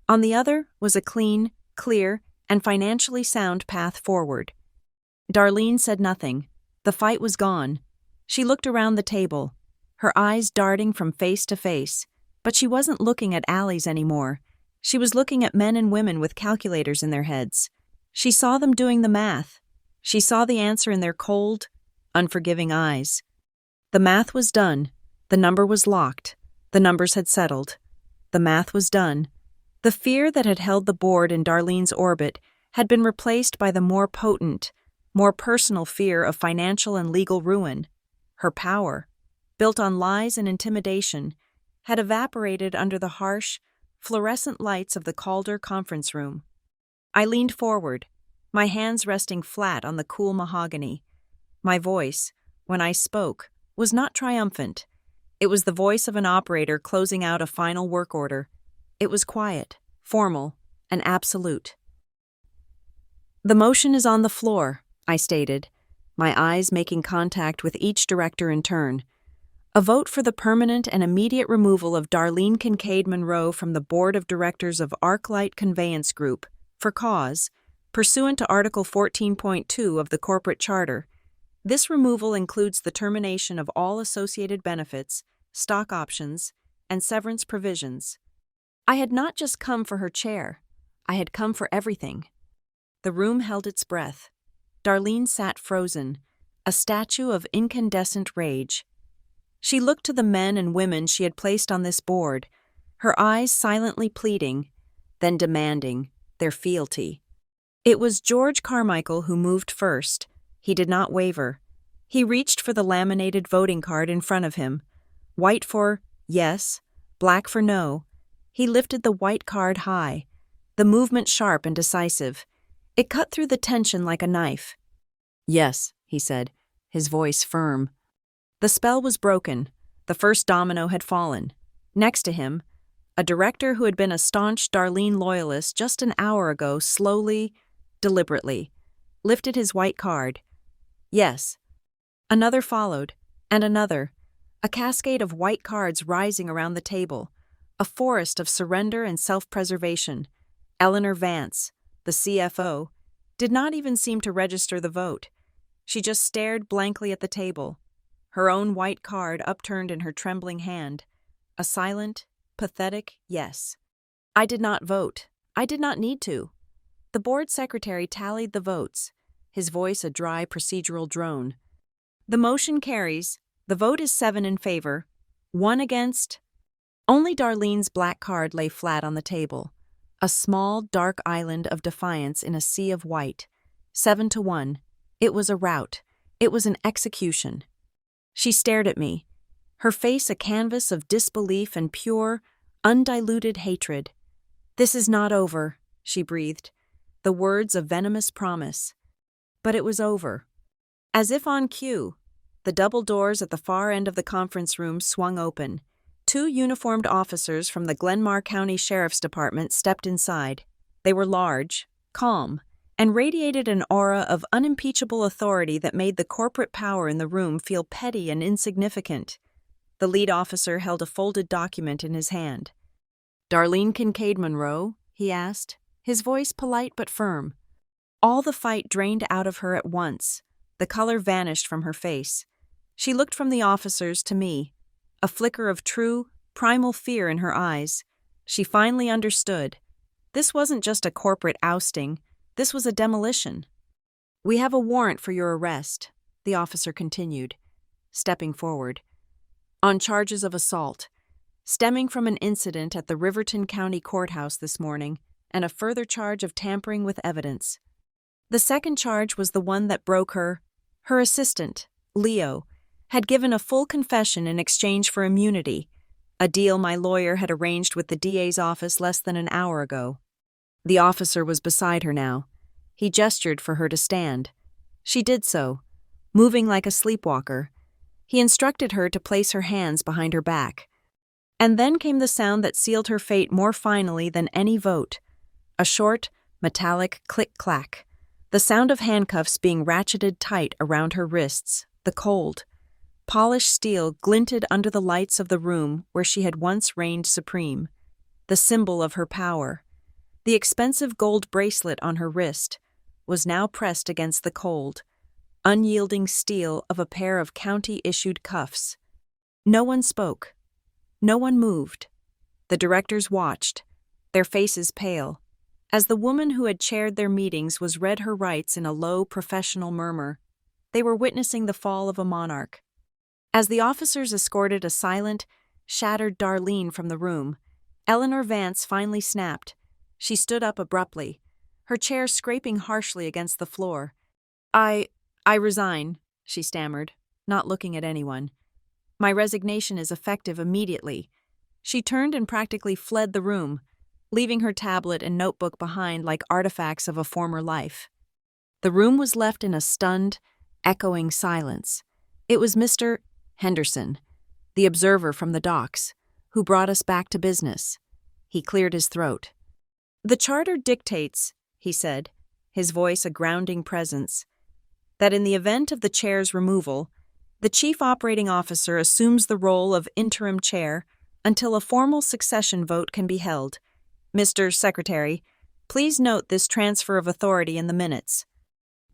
On the other was a clean, clear, and financially sound path forward. Darlene said nothing. The fight was gone. She looked around the table, her eyes darting from face to face, but she wasn't looking at alleys anymore. She was looking at men and women with calculators in their heads. She saw them doing the math. She saw the answer in their cold, unforgiving eyes. The math was done. The number was locked. The numbers had settled. The math was done. The fear that had held the board in Darlene's orbit had been replaced by the more potent, more personal fear of financial and legal ruin. Her power, built on lies and intimidation, had evaporated under the harsh, fluorescent lights of the Calder conference room. I leaned forward, my hands resting flat on the cool mahogany. My voice, when I spoke, was not triumphant. It was the voice of an operator closing out a final work order. It was quiet, formal, and absolute. "The motion is on the floor," I stated, my eyes making contact with each director in turn. "A vote for the permanent and immediate removal of Darlene Kincaid Monroe from the Board of Directors of ArcLight Conveyance Group, for cause, pursuant to Article 14.2 of the Corporate Charter. This removal includes the termination of all associated benefits, stock options, and severance provisions." I had not just come for her chair. I had come for everything. The room held its breath. Darlene sat frozen, a statue of incandescent rage. She looked to the men and women she had placed on this board, her eyes silently pleading, then demanding, their fealty. It was George Carmichael who moved first. He did not waver. He reached for the laminated voting card in front of him. White for yes, black for no. He lifted the white card high, the movement sharp and decisive. It cut through the tension like a knife. "Yes," he said, his voice firm. The spell was broken. The first domino had fallen. Next to him, a director who had been a staunch Darlene loyalist just an hour ago slowly, deliberately, lifted his white card. Yes. Another followed, and another, a cascade of white cards rising around the table, a forest of surrender and self-preservation. Eleanor Vance, the CFO, did not even seem to register the vote. She just stared blankly at the table, her own white card upturned in her trembling hand. A silent, pathetic yes. I did not vote. I did not need to. The board secretary tallied the votes, his voice a dry procedural drone. "The motion carries. The vote is 7 in favor, 1 against." Only Darlene's black card lay flat on the table, a small, dark island of defiance in a sea of white. 7-1. It was a rout. It was an execution. She stared at me, her face a canvas of disbelief and pure, undiluted hatred. "This is not over," she breathed, the words of venomous promise. But it was over. As if on cue, the double doors at the far end of the conference room swung open. 2 uniformed officers from the Glenmar County Sheriff's Department stepped inside. They were large, calm, and radiated an aura of unimpeachable authority that made the corporate power in the room feel petty and insignificant. The lead officer held a folded document in his hand. "Darlene Kincaid Monroe?" he asked, his voice polite but firm. All the fight drained out of her at once. The color vanished from her face. She looked from the officers to me, a flicker of true, primal fear in her eyes. She finally understood. This wasn't just a corporate ousting, this was a demolition. "We have a warrant for your arrest," the officer continued, stepping forward, "on charges of assault, stemming from an incident at the Riverton County Courthouse this morning, and a further charge of tampering with evidence. The second charge was the one that broke her assistant, Leo, had given a full confession in exchange for immunity, a deal my lawyer had arranged with the DA's office less than an hour ago." The officer was beside her now. He gestured for her to stand. She did so, moving like a sleepwalker. He instructed her to place her hands behind her back. And then came the sound that sealed her fate more finally than any vote. A short, metallic click-clack. The sound of handcuffs being ratcheted tight around her wrists, the cold, polished steel glinted under the lights of the room where she had once reigned supreme, the symbol of her power. The expensive gold bracelet on her wrist was now pressed against the cold, unyielding steel of a pair of county-issued cuffs. No one spoke. No one moved. The directors watched, their faces pale, as the woman who had chaired their meetings was read her rights in a low, professional murmur. They were witnessing the fall of a monarch. As the officers escorted a silent, shattered Darlene from the room, Eleanor Vance finally snapped. She stood up abruptly, her chair scraping harshly against the floor. I resign," she stammered, not looking at anyone. "My resignation is effective immediately." She turned and practically fled the room, leaving her tablet and notebook behind like artifacts of a former life. The room was left in a stunned, echoing silence. It was Mr. Henderson, the observer from the docks, who brought us back to business. He cleared his throat. "The charter dictates," he said, his voice a grounding presence, "that in the event of the chair's removal, the chief operating officer assumes the role of interim chair until a formal succession vote can be held. Mr. Secretary, please note this transfer of authority in the minutes."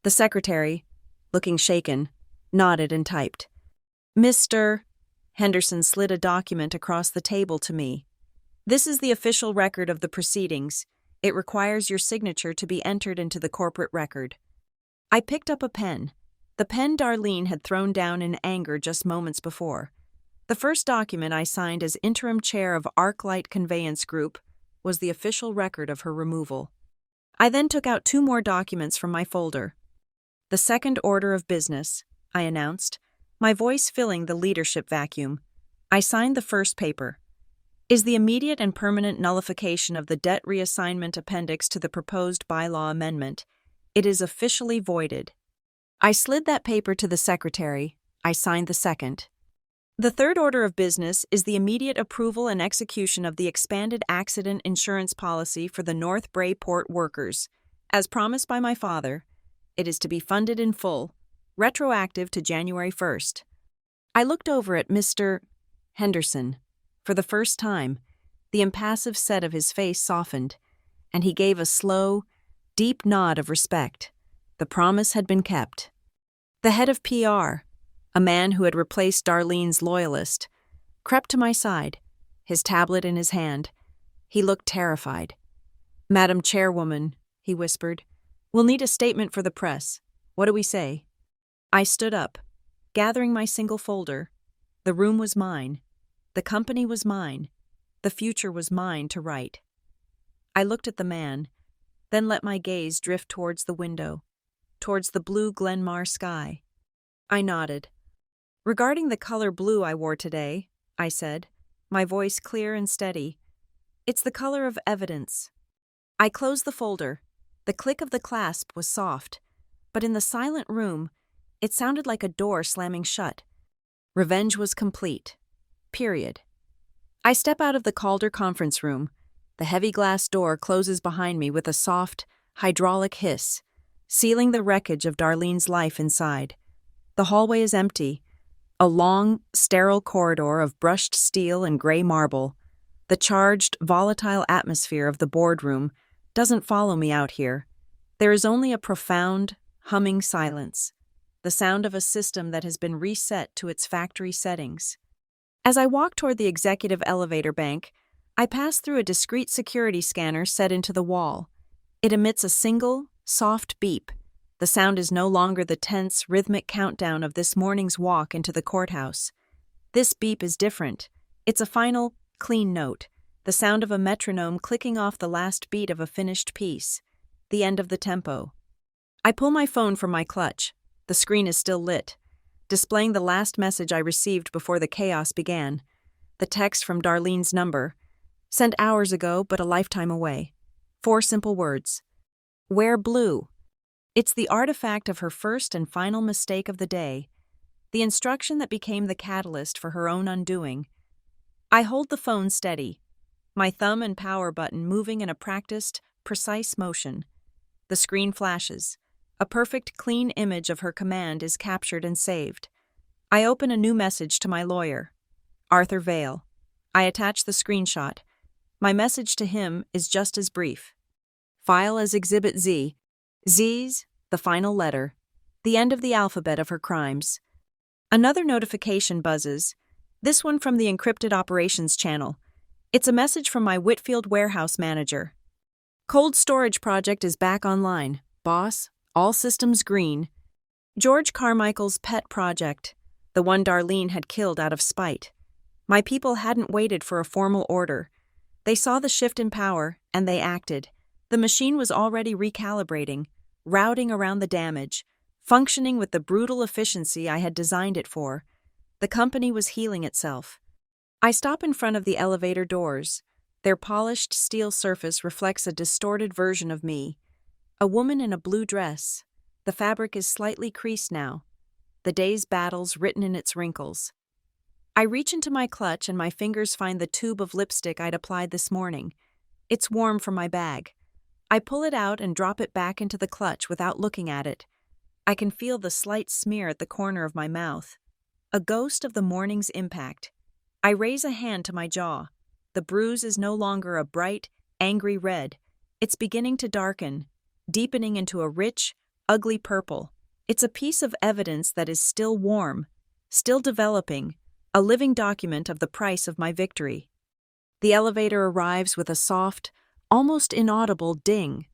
The secretary, looking shaken, nodded and typed. "Mr. Henderson slid a document across the table to me. "This is the official record of the proceedings. It requires your signature to be entered into the corporate record." I picked up a pen, the pen Darlene had thrown down in anger just moments before. The first document I signed as interim chair of ArcLight Conveyance Group was the official record of her removal. I then took out 2 more documents from my folder. "The second order of business," I announced, my voice filling the leadership vacuum. I signed the first paper. "Is the immediate and permanent nullification of the debt reassignment appendix to the proposed bylaw amendment. It is officially voided." I slid that paper to the secretary. I signed the second. "The third order of business is the immediate approval and execution of the expanded accident insurance policy for the North Bray Port workers. As promised by my father, it is to be funded in full, retroactive to January 1st. I looked over at Mr. Henderson. For the first time, the impassive set of his face softened, and he gave a slow, deep nod of respect. The promise had been kept. The head of PR, a man who had replaced Darlene's loyalist, crept to my side, his tablet in his hand. He looked terrified. "Madam Chairwoman," he whispered, "we'll need a statement for the press. What do we say?" I stood up, gathering my single folder. The room was mine. The company was mine. The future was mine to write. I looked at the man, then let my gaze drift towards the window, towards the blue Glenmar sky. I nodded. "Regarding the color blue I wore today," I said, my voice clear and steady, "it's the color of evidence." I closed the folder. The click of the clasp was soft, but in the silent room, it sounded like a door slamming shut. Revenge was complete. Period. I step out of the Calder conference room. The heavy glass door closes behind me with a soft, hydraulic hiss, sealing the wreckage of Darlene's life inside. The hallway is empty, a long, sterile corridor of brushed steel and gray marble. The charged, volatile atmosphere of the boardroom doesn't follow me out here. There is only a profound, humming silence, the sound of a system that has been reset to its factory settings. As I walk toward the executive elevator bank, I pass through a discreet security scanner set into the wall. It emits a single, soft beep. The sound is no longer the tense, rhythmic countdown of this morning's walk into the courthouse. This beep is different. It's a final, clean note, the sound of a metronome clicking off the last beat of a finished piece, the end of the tempo. I pull my phone from my clutch. The screen is still lit, displaying the last message I received before the chaos began. The text from Darlene's number, sent hours ago but a lifetime away. 4 simple words. Wear blue. It's the artifact of her first and final mistake of the day, the instruction that became the catalyst for her own undoing. I hold the phone steady, my thumb and power button moving in a practiced, precise motion. The screen flashes. A perfect, clean image of her command is captured and saved. I open a new message to my lawyer, Arthur Vale. I attach the screenshot. My message to him is just as brief. File as Exhibit Z. Z's, the final letter, the end of the alphabet of her crimes. Another notification buzzes, this one from the encrypted operations channel. It's a message from my Whitfield warehouse manager. Cold storage project is back online. Boss, all systems green. George Carmichael's pet project, the one Darlene had killed out of spite. My people hadn't waited for a formal order. They saw the shift in power, and they acted. The machine was already recalibrating, routing around the damage, functioning with the brutal efficiency I had designed it for. The company was healing itself. I stop in front of the elevator doors. Their polished steel surface reflects a distorted version of me. A woman in a blue dress. The fabric is slightly creased now, the day's battles written in its wrinkles. I reach into my clutch and my fingers find the tube of lipstick I'd applied this morning. It's warm from my bag. I pull it out and drop it back into the clutch without looking at it. I can feel the slight smear at the corner of my mouth. A ghost of the morning's impact. I raise a hand to my jaw. The bruise is no longer a bright, angry red. It's beginning to darken, deepening into a rich, ugly purple. It's a piece of evidence that is still warm, still developing, a living document of the price of my victory. The elevator arrives with a soft, almost inaudible ding.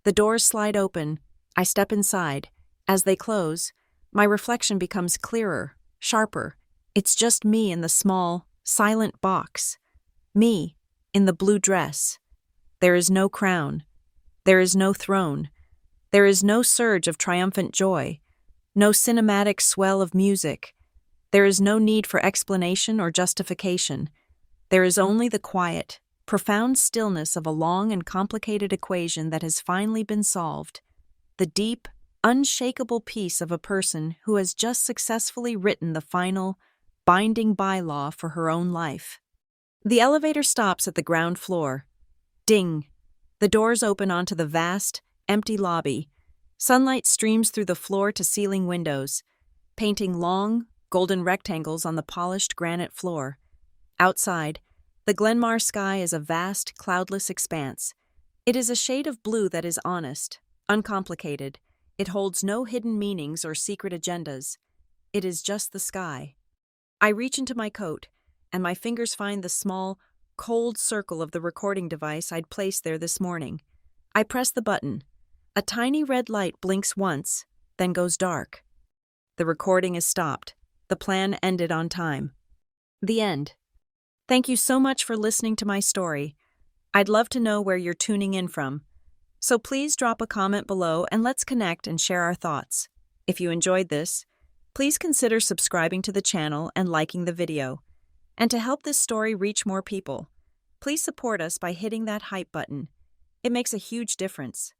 The doors slide open. I step inside. As they close, my reflection becomes clearer, sharper. It's just me in the small, silent box. Me, in the blue dress. There is no crown. There is no throne. There is no surge of triumphant joy. No cinematic swell of music. There is no need for explanation or justification. There is only the quiet, profound stillness of a long and complicated equation that has finally been solved. The deep, unshakable peace of a person who has just successfully written the final, binding bylaw for her own life. The elevator stops at the ground floor. Ding! The doors open onto the vast, empty lobby. Sunlight streams through the floor-to-ceiling windows, painting long, golden rectangles on the polished granite floor. Outside, the Glenmar sky is a vast, cloudless expanse. It is a shade of blue that is honest, uncomplicated. It holds no hidden meanings or secret agendas. It is just the sky. I reach into my coat, and my fingers find the small, cold circle of the recording device I'd placed there this morning. I press the button. A tiny red light blinks once, then goes dark. The recording is stopped. The plan ended on time. The end. Thank you so much for listening to my story. I'd love to know where you're tuning in from. So please drop a comment below and let's connect and share our thoughts. If you enjoyed this, please consider subscribing to the channel and liking the video. And to help this story reach more people, please support us by hitting that hype button. It makes a huge difference.